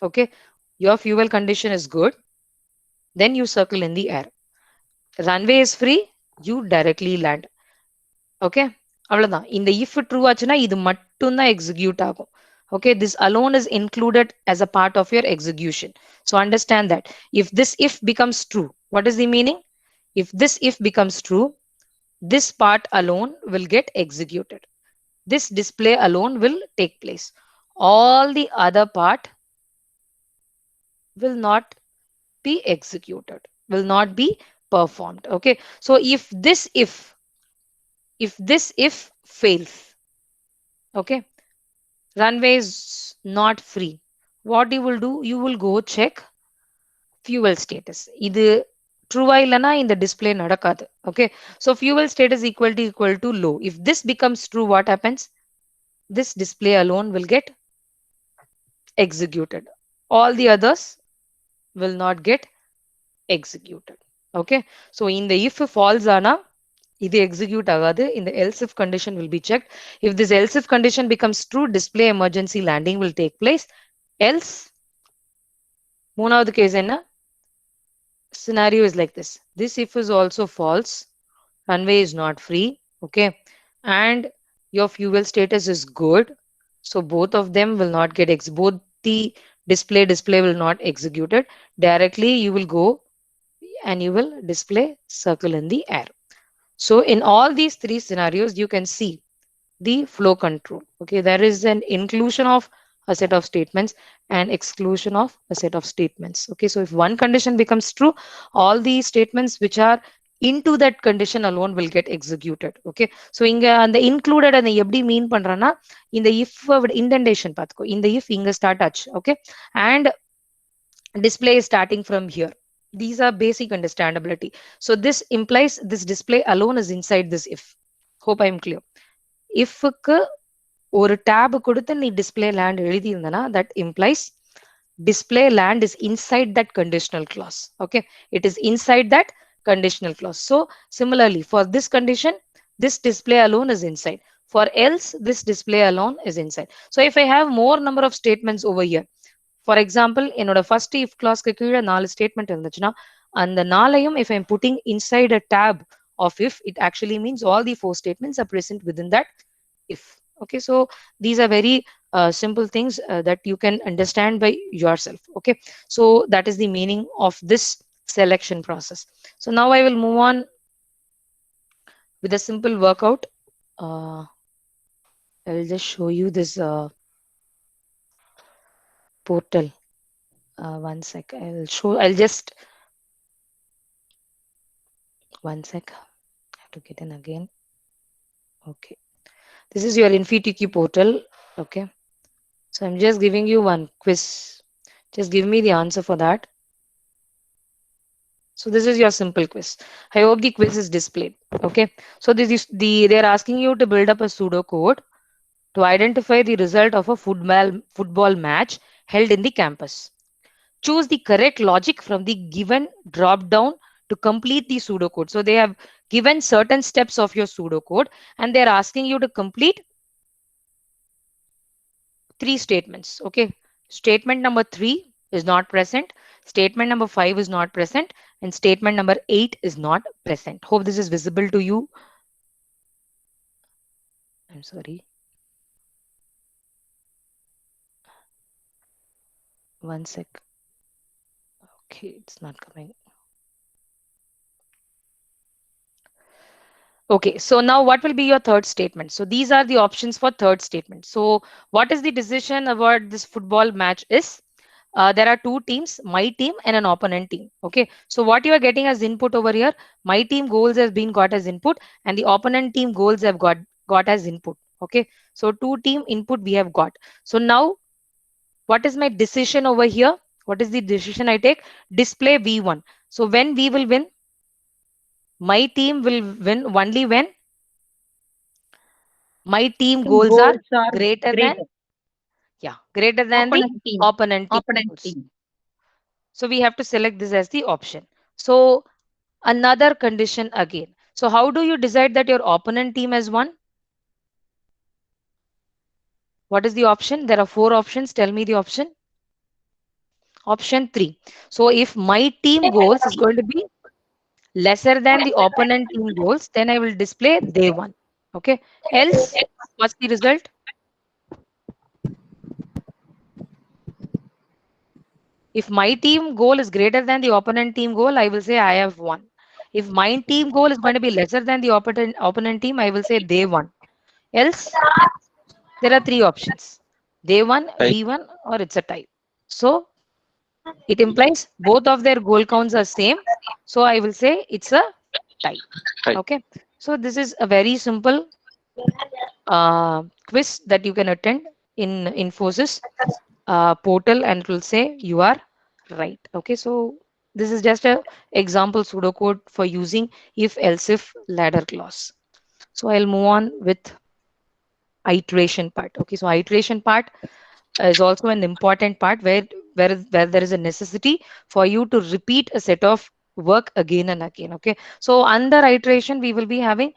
Okay, your fuel condition is good, then you circle in the air. Runway is free, you directly land. Okay, அவ்வளவுதான். இந்த if true ஆச்சுன்னா இது மட்டும் தான் execute ஆகும். Okay, this alone is included as a part of your execution. So understand that if this if becomes true, what is the meaning? If this if becomes true, this part alone will get executed. This display alone will take place. All the other part will not be executed, will not be performed. Okay, so if this if If this if fails, okay, runway is not free, what you will do, you will go check fuel status. இது ட்ரூவா இல்லனா இந்த display நடக்காது. Okay, so fuel status equal to low. If this becomes true, what happens? This display alone will get executed. All the others will not get executed. Okay, so in the if false ஆனா இது execute ஆகாது. In the else if condition will be checked. If this else if condition becomes true, display emergency landing will take place. Else மூணாவது case என்ன? Scenario is like this. This if is also false. Runway is not free. Okay. And your fuel status is good. So both of them will not get both the display will not executed. Directly you will go and you will display circle in the air. So in all these three scenarios, you can see the flow control. Okay, there is an inclusion of a set of statements and exclusion of a set of statements. Okay, so if one condition becomes true, all the statements which are into that condition alone will get executed. Okay, so இங்க அந்த included and எப்படி மீன் பண்றேன்னா இந்த if indentation பார்த்துக்கோ. இந்த if இங்க start ஆச்சு. Okay, and display is starting from here. These are basic understandability. So this implies this display alone is inside this if. Hope I am clear. If ஒரு tab கொடுத்து நீ display land எழுதி இருந்தனா, that implies display land is inside that conditional clause. Okay, it is inside that conditional clause. So similarly for this condition, this display alone is inside. For else, this display alone is inside. So if I have more number of statements over here, for example என்னோட first if clause க்கு கீழ 4 statement இருந்துச்சுன்னா அந்த நாளையும் if I'm putting inside a tab of if, it actually means all the 4 statements are present within that if. Okay, so these are very simple things that you can understand by yourself. Okay, so that is the meaning of this selection process. So now I will move on with a simple workout. I will just show you this portal. One sec, I'll just one sec, I have to get in again. Okay, this is your InfyTQ portal. Okay, so I'm just giving you one quiz. Just give me the answer for that. So this is your simple quiz. I hope the quiz is displayed. Okay, so this is they're asking you to build up a pseudocode to identify the result of a football match held in the campus. Choose the correct logic from the given drop down to complete the pseudocode. So they have given certain steps of your pseudocode and they're asking you to complete 3 statements. Okay, statement number 3 is not present, statement number 5 is not present, and statement number 8 is not present. Hope this is visible to you. I'm sorry. One sec. Okay, it's not coming. Okay, so now what will be your third statement? So these are the options for third statement. So what is the decision about this football match is? There are 2 teams, my team and an opponent team. Okay, so what you are getting as input over here, my team goals has been got as input and the opponent team goals have got as input. Okay, so 2 team input we have got. So now what is my decision over here? What is the decision I take? Display V1. So when we will win? My team will win only when my team goals are Goals are greater than greater than the opponent team goals. So we have to select this as the option. So another condition again. So how do you decide that your opponent team has won? What is the option? There are 4 options. Tell me the option. Option 3. So if my team goals is going to be lesser than the opponent team goals, then I will display they won. Okay. Else, what's the result? If my team goal is greater than the opponent team goal, I will say I have won. If my team goal is going to be lesser than the opponent team, I will say they won. Else, there are 3 options. They won, Right. we won, or it's a tie. So it implies both of their goal counts are same. So I will say it's a tie. Right. Okay. So this is a very simple quiz that you can attend in Infosys portal, and it will say you are right. Okay, so this is just a example pseudocode for using if else if ladder clause. So I'll move on with iteration part. Okay, so iteration part is also an important part where there is a necessity for you to repeat a set of work again and again. Okay, so under iteration we will be having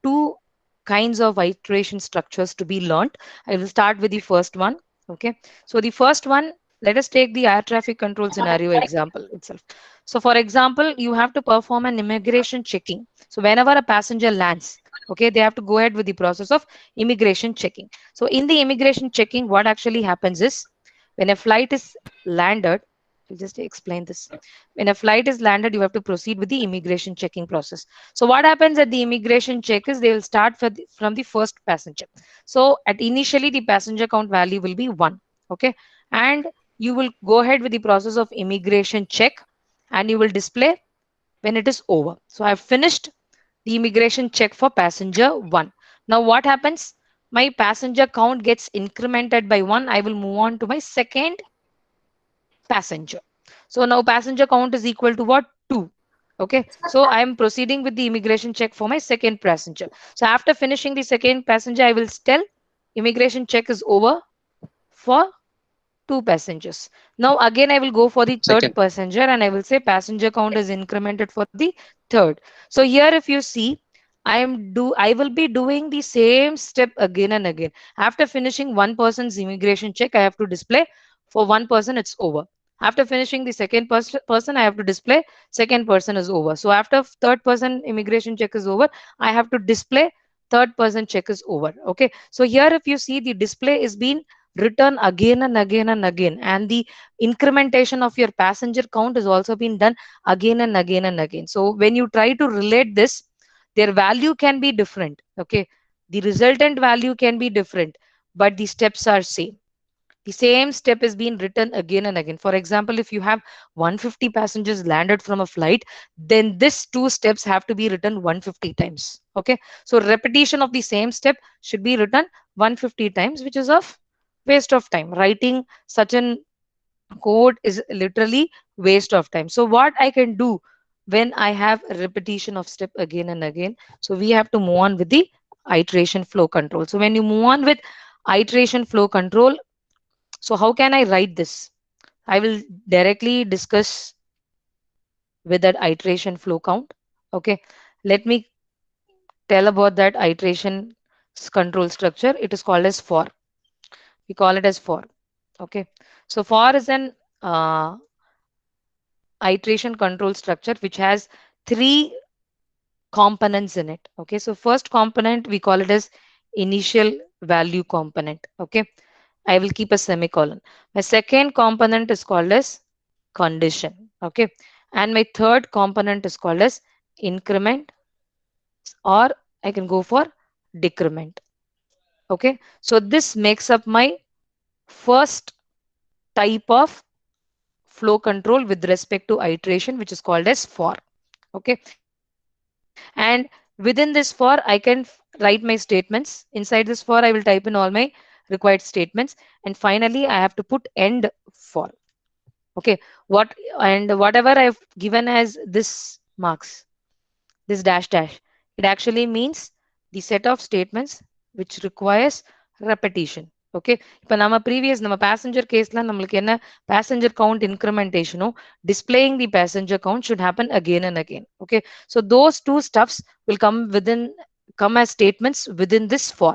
two kinds of iteration structures to be learned. I will start with the first one. Okay, so the first one, let us take the air traffic control scenario example itself. So for example, you have to perform an immigration checking. So whenever a passenger lands, okay, they have to go ahead with the process of immigration checking. So in the immigration checking, what actually happens is when a flight is landed, I'll just explain this. When a flight is landed, you have to proceed with the immigration checking process. So what happens at the immigration check is they will start from the first passenger. So at initially the passenger count value will be 1. Okay. And you will go ahead with the process of immigration check and you will display when it is over. So I've finished the immigration check for passenger 1. Now what happens? My passenger count gets incremented by 1. I will move on to my second passenger. So now passenger count is equal to what? 2. Okay. So I am proceeding with the immigration check for my second passenger. So after finishing the second passenger, I will tell immigration check is over for 2 passengers. Now again I will go for the third Second. passenger and I will say passenger count is incremented for the third. So here if you see, I will be doing the same step again and again. After finishing one person's immigration check, I have to display for one person it's over. After finishing the second person, I have to display second person is over. So after third person immigration check is over, I have to display third person check is over. Okay. So here if you see, the display is being written again and again and again, and the incrementation of your passenger count is also been done again and again and again. So when you try to relate this, their value can be different. Okay, the resultant value can be different, but the steps are same. The same step is being written again and again. For example, if you have 150 passengers landed from a flight, then this two steps have to be written 150 times. Okay, so repetition of the same step should be written 150 times, which is of waste of time. Writing such an code is literally waste of time. So what I can do when I have a repetition of step again and again, so we have to move on with the iteration flow control. So when you move on with iteration flow control, so how can I write this? I will directly discuss with that iteration flow count. Okay, let me tell about that iteration control structure. It is called as for. We call it as for. Okay, so for is an iteration control structure which has three components in it. Okay, so first component we call it as initial value component. Okay, I will keep a semicolon. My second component is called as condition. Okay, and my third component is called as increment, or I can go for decrement. Okay, so this makes up my first type of flow control with respect to iteration, which is called as for. Okay, and within this for I can write my statements. Inside this for I will type in all my required statements, and finally I have to put end for. Okay, what and whatever I've given as this marks, this dash dash, it actually means the set of statements which requires repetition. Okay, இப்போ நம்ம passenger caseல நம்மளுக்கு என்ன passenger count incrementation displaying the passenger count should happen again and again. Okay, so those two stuffs will come as statements within this for.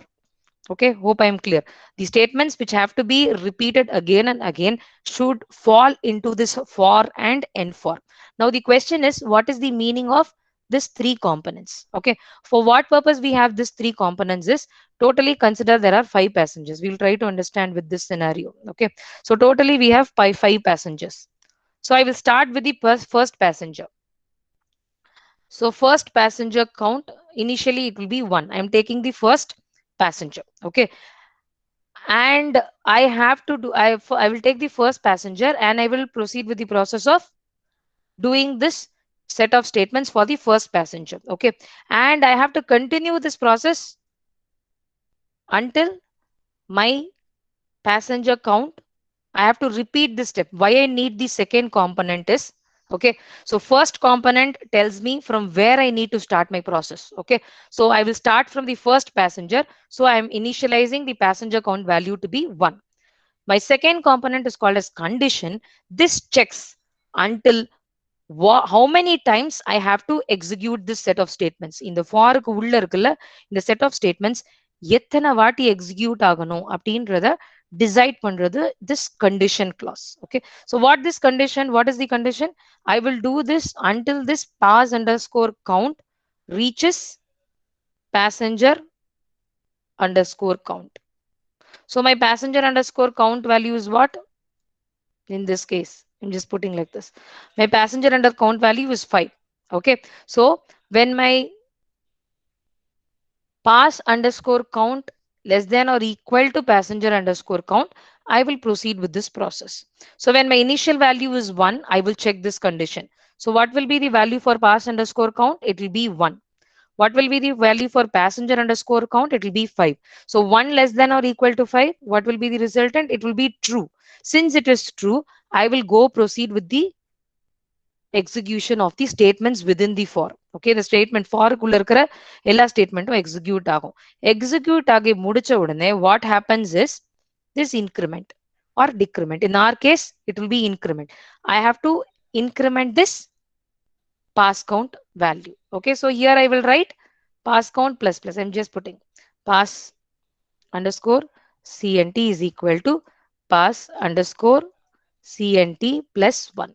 Okay, hope I am clear. The statements which have to be repeated again and again should fall into this for and end for. Now the question is, what is the meaning of this three components? Okay, for what purpose we have this three components is, totally consider there are 5 passengers. We'll try to understand with this scenario. Okay, so totally we have five passengers. So I will start with the first passenger. So first passenger count, initially it will be 1. I'm taking the first passenger. Okay, and I have to do I will take the first passenger and I will proceed with the process of doing this set of statements for the first passenger. Okay, and I have to continue this process until my passenger count. I have to repeat this step. Why I need the second component is, okay, so first component tells me from where I need to start my process. Okay, so I will start from the first passenger. So I am initializing the passenger count value to be 1. My second component is called as condition. This checks until how many times I have to execute this set of statements. In the for உள்ள இருக்குல்ல இந்த set of statements எத்தனை வாட்டி execute ஆகணும் அப்படின்றத decide பண்றது this condition clause. Okay, so what is the condition? I will do this until this pass underscore count reaches passenger underscore count. So my passenger underscore count value is what? In this case, I'm just putting like this. My passenger under count value is 5. Okay, so when my pass underscore count less than or equal to passenger underscore count, I will proceed with this process. So when my initial value is 1, I will check this condition. So what will be the value for pass underscore count? It will be 1. What will be the value for passenger underscore count? It will be 5. So 1 less than or equal to 5, what will be the resultant? It will be true. Since it is true, I will go proceed with the execution of the statements within the for. Okay, the statement for குள்ள இருக்கிற எல்லா ஸ்டேட்மெண்ட்டும் execute ஆகும். Execute ஆகி முடிச்ச உடனே what happens is this increment or decrement. In our case, it will be increment. I have to increment this pass count value. Okay, so here I will write pass count plus plus. I'm just putting pass underscore cnt is equal to pass underscore cnt plus 1.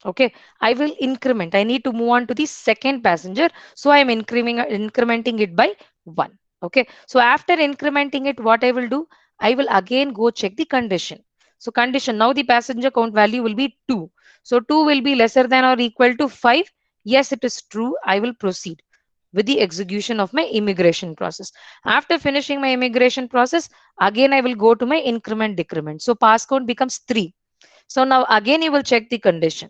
Okay, I will increment. I need to move on to the second passenger, so I am incrementing it by 1. Okay, so after incrementing it, what I will do, I will again go check the condition. So condition, now the passenger count value will be 2. So 2 will be lesser than or equal to 5. Yes, it is true. I will proceed with the execution of my immigration process. After finishing my immigration process, again I will go to my increment decrement. So pass count becomes 3. So now again you will check the condition.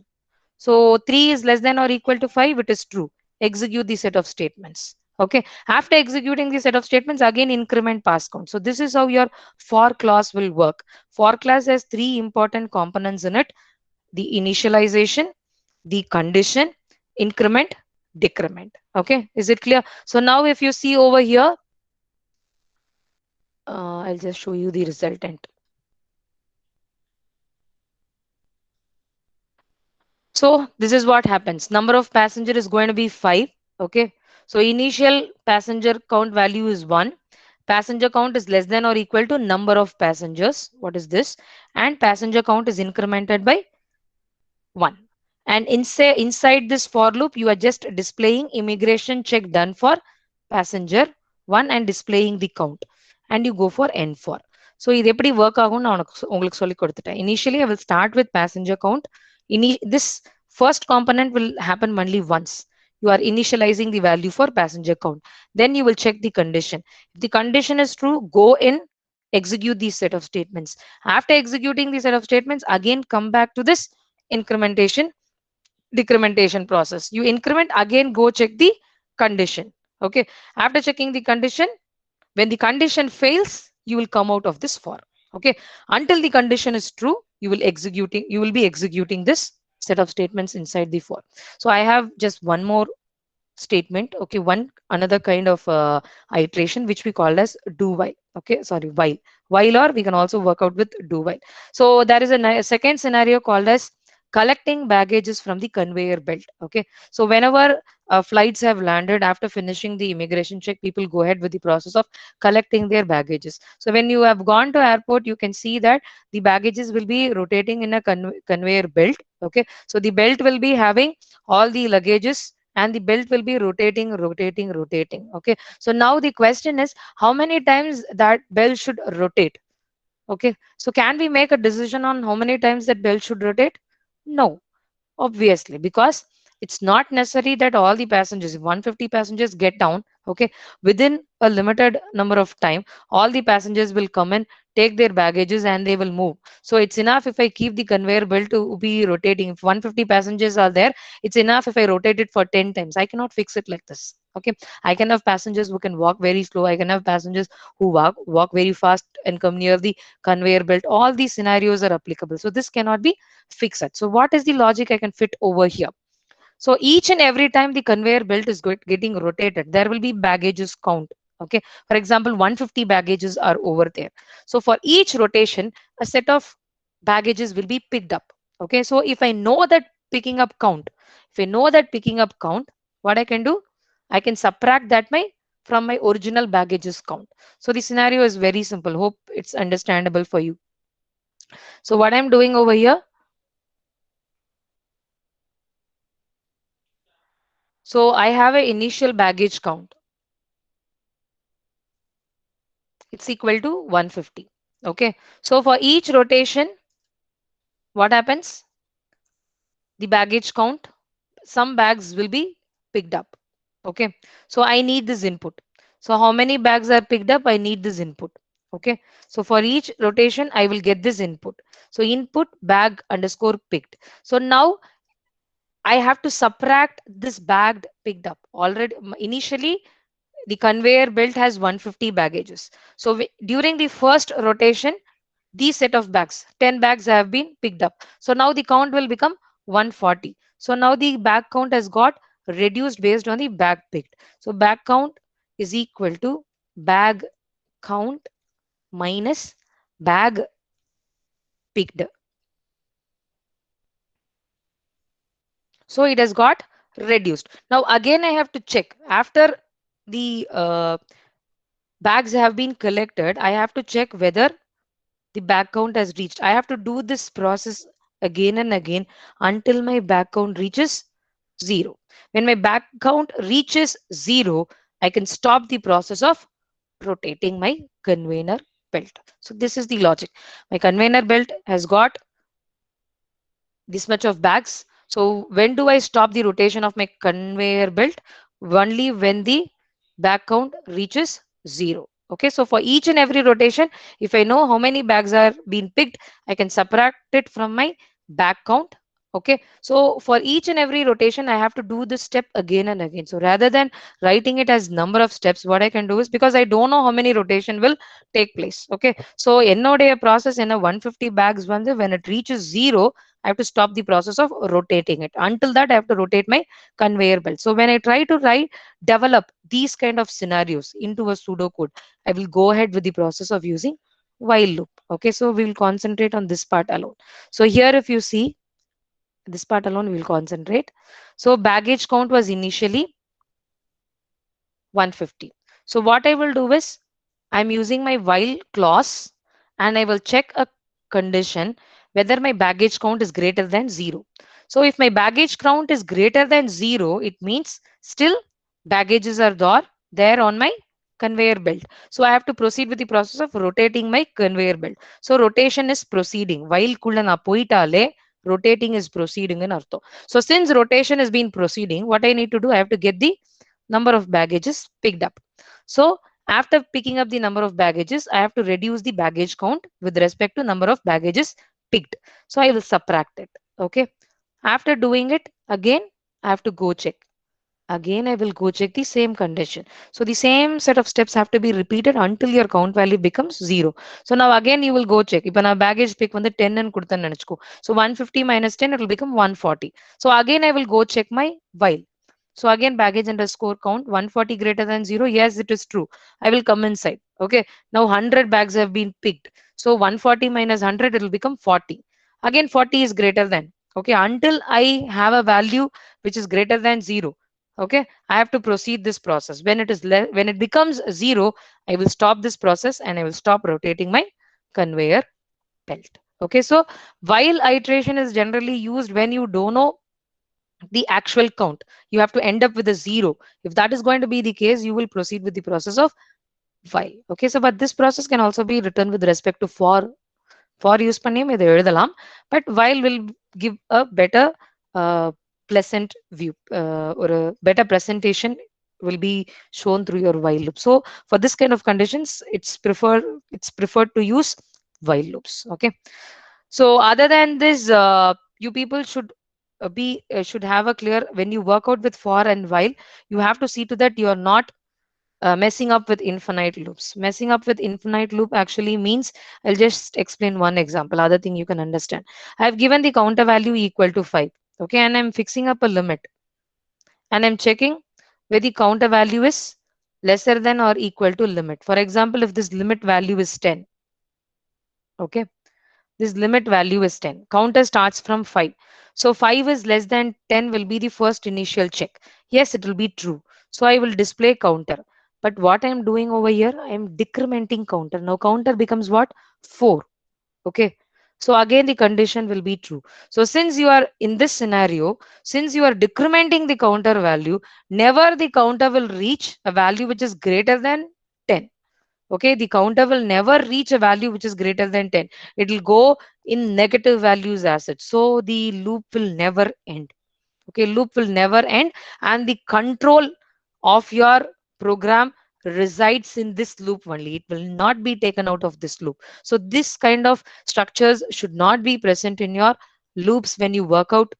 So 3 is less than or equal to 5. It is true. Execute the set of statements. Okay. After executing the set of statements, again increment pass count. So this is how your for clause will work. For clause has 3 important components in it: the initialization, the condition, increment, decrement. Okay. Is it clear? So now if you see over here, I'll just show you the resultant. So this is what happens. Number of passenger is going to be 5. Okay. So initial passenger count value is 1. Passenger count is less than or equal to number of passengers. What is this? And passenger count is incremented by 1. And inside this for loop, you are just displaying immigration check done for passenger 1 and displaying the count. And you go for N4. So இது எப்படி work ஆகும் நான் உங்களுக்கு சொல்லி கொடுத்துட்டேன். Initially, I will start with passenger count. This first component will happen only once. You are initializing the value for passenger count. Then you will check the condition. If the condition is true, go in, execute these set of statements. After executing the set of statements, again come back to this incrementation decrementation process. You increment, again go check the condition. Okay, after checking the condition, when the condition fails, you will come out of this for. Okay, until the condition is true, you will be executing this set of statements inside the for. So I have just one more statement. Okay, one another kind of iteration which we call as do while. Okay, sorry, while, or we can also work out with do while. So there is a second scenario called as collecting baggages from the conveyor belt. Okay, so whenever flights have landed, after finishing the immigration check, people go ahead with the process of collecting their baggages. So when you have gone to airport, you can see that the baggages will be rotating in a conveyor belt. Okay, so the belt will be having all the luggages, and the belt will be rotating. Okay, so now the question is, how many times that belt should rotate? Okay, so can we make a decision on how many times that belt should rotate? No, obviously, because It's not necessary that all the passengers, if 150 passengers get down, okay, within a limited number of time, all the passengers will come and take their baggages and they will move. So it's enough if I keep the conveyor belt to be rotating. If 150 passengers are there, it's enough if I rotate it for 10 times. I cannot fix it like this. Okay, I can have passengers who can walk very slow. I can have passengers who walk very fast and come near the conveyor belt. All these scenarios are applicable. So this cannot be fixed. So what is the logic I can fit over here? So each and every time the conveyor belt is getting rotated, there will be baggages count. Okay. For example, 150 baggages are over there. So for each rotation, a set of baggages will be picked up. Okay. So if I know that picking up count, if I know that picking up count, what I can do, I can subtract that from my original baggages count. So the scenario is very simple. Hope it's understandable for you. So what I'm doing over here, so I have an initial baggage count. It's equal to 150. Okay, so for each rotation, what happens? The baggage count, some bags will be picked up. Okay, so I need this input. So how many bags are picked up? I need this input. Okay, so for each rotation I will get this input. So input bag underscore picked. So now I have to subtract this bagged picked up. Already initially the conveyor belt has 150 baggages. So during the first rotation, these set of bags, 10 bags have been picked up. So now the count will become 140. So now the bag count has got reduced based on the bag picked. So bag count is equal to bag count minus bag picked. So it has got reduced. Now again I have to check after the bags have been collected. I have to check whether the bag count has reached. I have to do this process again and again until my bag count reaches 0. When my bag count reaches 0, I can stop the process of rotating my conveyor belt. So this is the logic. My conveyor belt has got this much of bags. So when do I stop the rotation of my conveyor belt? Only when the bag count reaches 0. Okay, so for each and every rotation, if I know how many bags are being picked, I can subtract it from my bag count. Okay, so for each and every rotation, I have to do this step again and again. So rather than writing it as number of steps, what I can do is, because I don't know how many rotation will take place. Okay, so என்னுடைய process in a 150 bags when it reaches 0, I have to stop the process of rotating it. Until that, I have to rotate my conveyor belt. So when I try to develop these kind of scenarios into a pseudocode, I will go ahead with the process of using while loop. Okay, so we will concentrate on this part alone. So here, if you see this part alone, we will concentrate. So baggage count was initially 150. So what I will do is I'm using my while clause and I will check a condition whether my baggage count is greater than 0. So if my baggage count is greater than 0, it means still baggages are there on my conveyor belt. So I have to proceed with the process of rotating my conveyor belt. So rotation is proceeding. While kullana poitale, rotating is proceeding in artho. So since rotation has been proceeding, what I need to do, I have to get the number of baggages picked up. So after picking up the number of baggages, I have to reduce the baggage count with respect to number of baggages picked. So I will subtract it. Okay. After doing it again, I have to go check. Again, I will go check the same condition. So the same set of steps have to be repeated until your count value becomes 0. So now again you will go check. If a baggage pick when the 10 and kudtan nenachko. So 150 minus 10, it will become 140. So again I will go check my while. So again, baggage underscore count 140 greater than 0. Yes, it is true. I will come inside. Okay. Now 100 bags have been picked. So 140 minus 100, it will become 40. Again, 40 is greater than. Okay. Until I have a value which is greater than 0. Okay. I have to proceed this process. When when it becomes 0, I will stop this process and I will stop rotating my conveyor belt. Okay. So while iteration is generally used when you don't know the actual count, you have to end up with a 0. If that is going to be the case, you will proceed with the process of while. Okay, so but this process can also be written with respect to for use பண்ணி இதை எழுதலாம், but while will give a better uh, pleasant view, or a better presentation will be shown through your while loop. So for this kind of conditions, it's preferred to use while loops. Okay. So other than this, you people should have a clear, when you work out with for and while, you have to see to that you are not messing up with infinite loops. Messing up with infinite loop actually means, I'll just explain one example, other thing you can understand. I've given the counter value equal to 5. Okay, and I'm fixing up a limit, and I'm checking where the counter value is lesser than or equal to limit. For example, if this limit value is 10, okay, this limit value is 10. Counter starts from 5. So 5 is less than 10 will be the first initial check. Yes, it will be true. So I will display counter. But what I am doing over here, I am decrementing counter. Now counter becomes what? 4. Okay. So again the condition will be true. So since you are in this scenario, since you are decrementing the counter value, never the counter will reach a value which is greater than 10. Okay, the counter will never reach a value which is greater than 10. It will go in negative values as such. So the loop will never end. Okay, loop will never end, and the control of your program resides in this loop only. It will not be taken out of this loop. So this kind of structures should not be present in your loops when you work out,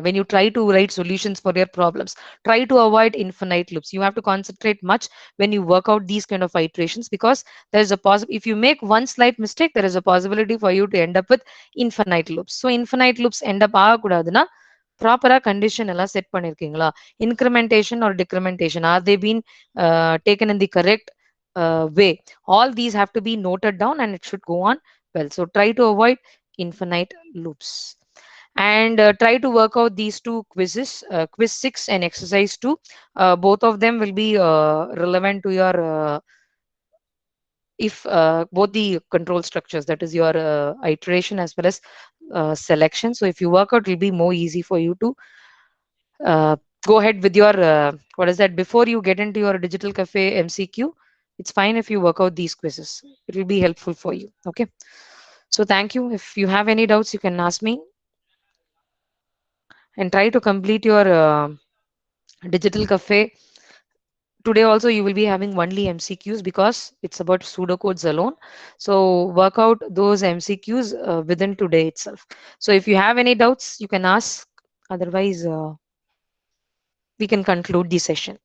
when you try to write solutions for your problems. Try to avoid infinite loops. You have to concentrate much when you work out these kind of iterations, because there is a if you make one slight mistake, there is a possibility for you to end up with infinite loops. So infinite loops end up ஆகக்கூடாதுன்னா ப்ராப்பரா condition எல்லாம் set பண்ணிருக்கீங்களா? இன்க்ரிமெண்டேஷன் or decrementation, are they been taken in the correct way? All these have to be noted down, and it should go on well. So try to avoid infinite loops, and try to work out these two quizzes, quiz 6 and exercise 2. Both of them will be relevant to your, if both the control structures, that is your iteration as well as selection. So if you work out, it will be more easy for you to uh, go ahead with your, what is that, before you get into your digital cafe MCQ. It's fine if you work out these quizzes. It will be helpful for you. Okay. So thank you. If you have any doubts, you can ask me, and try to complete your digital cafe. Today also you will be having only MCQs, because it's about pseudocodes alone. So work out those MCQs within today itself. So if you have any doubts, you can ask. Otherwise, we can conclude the session.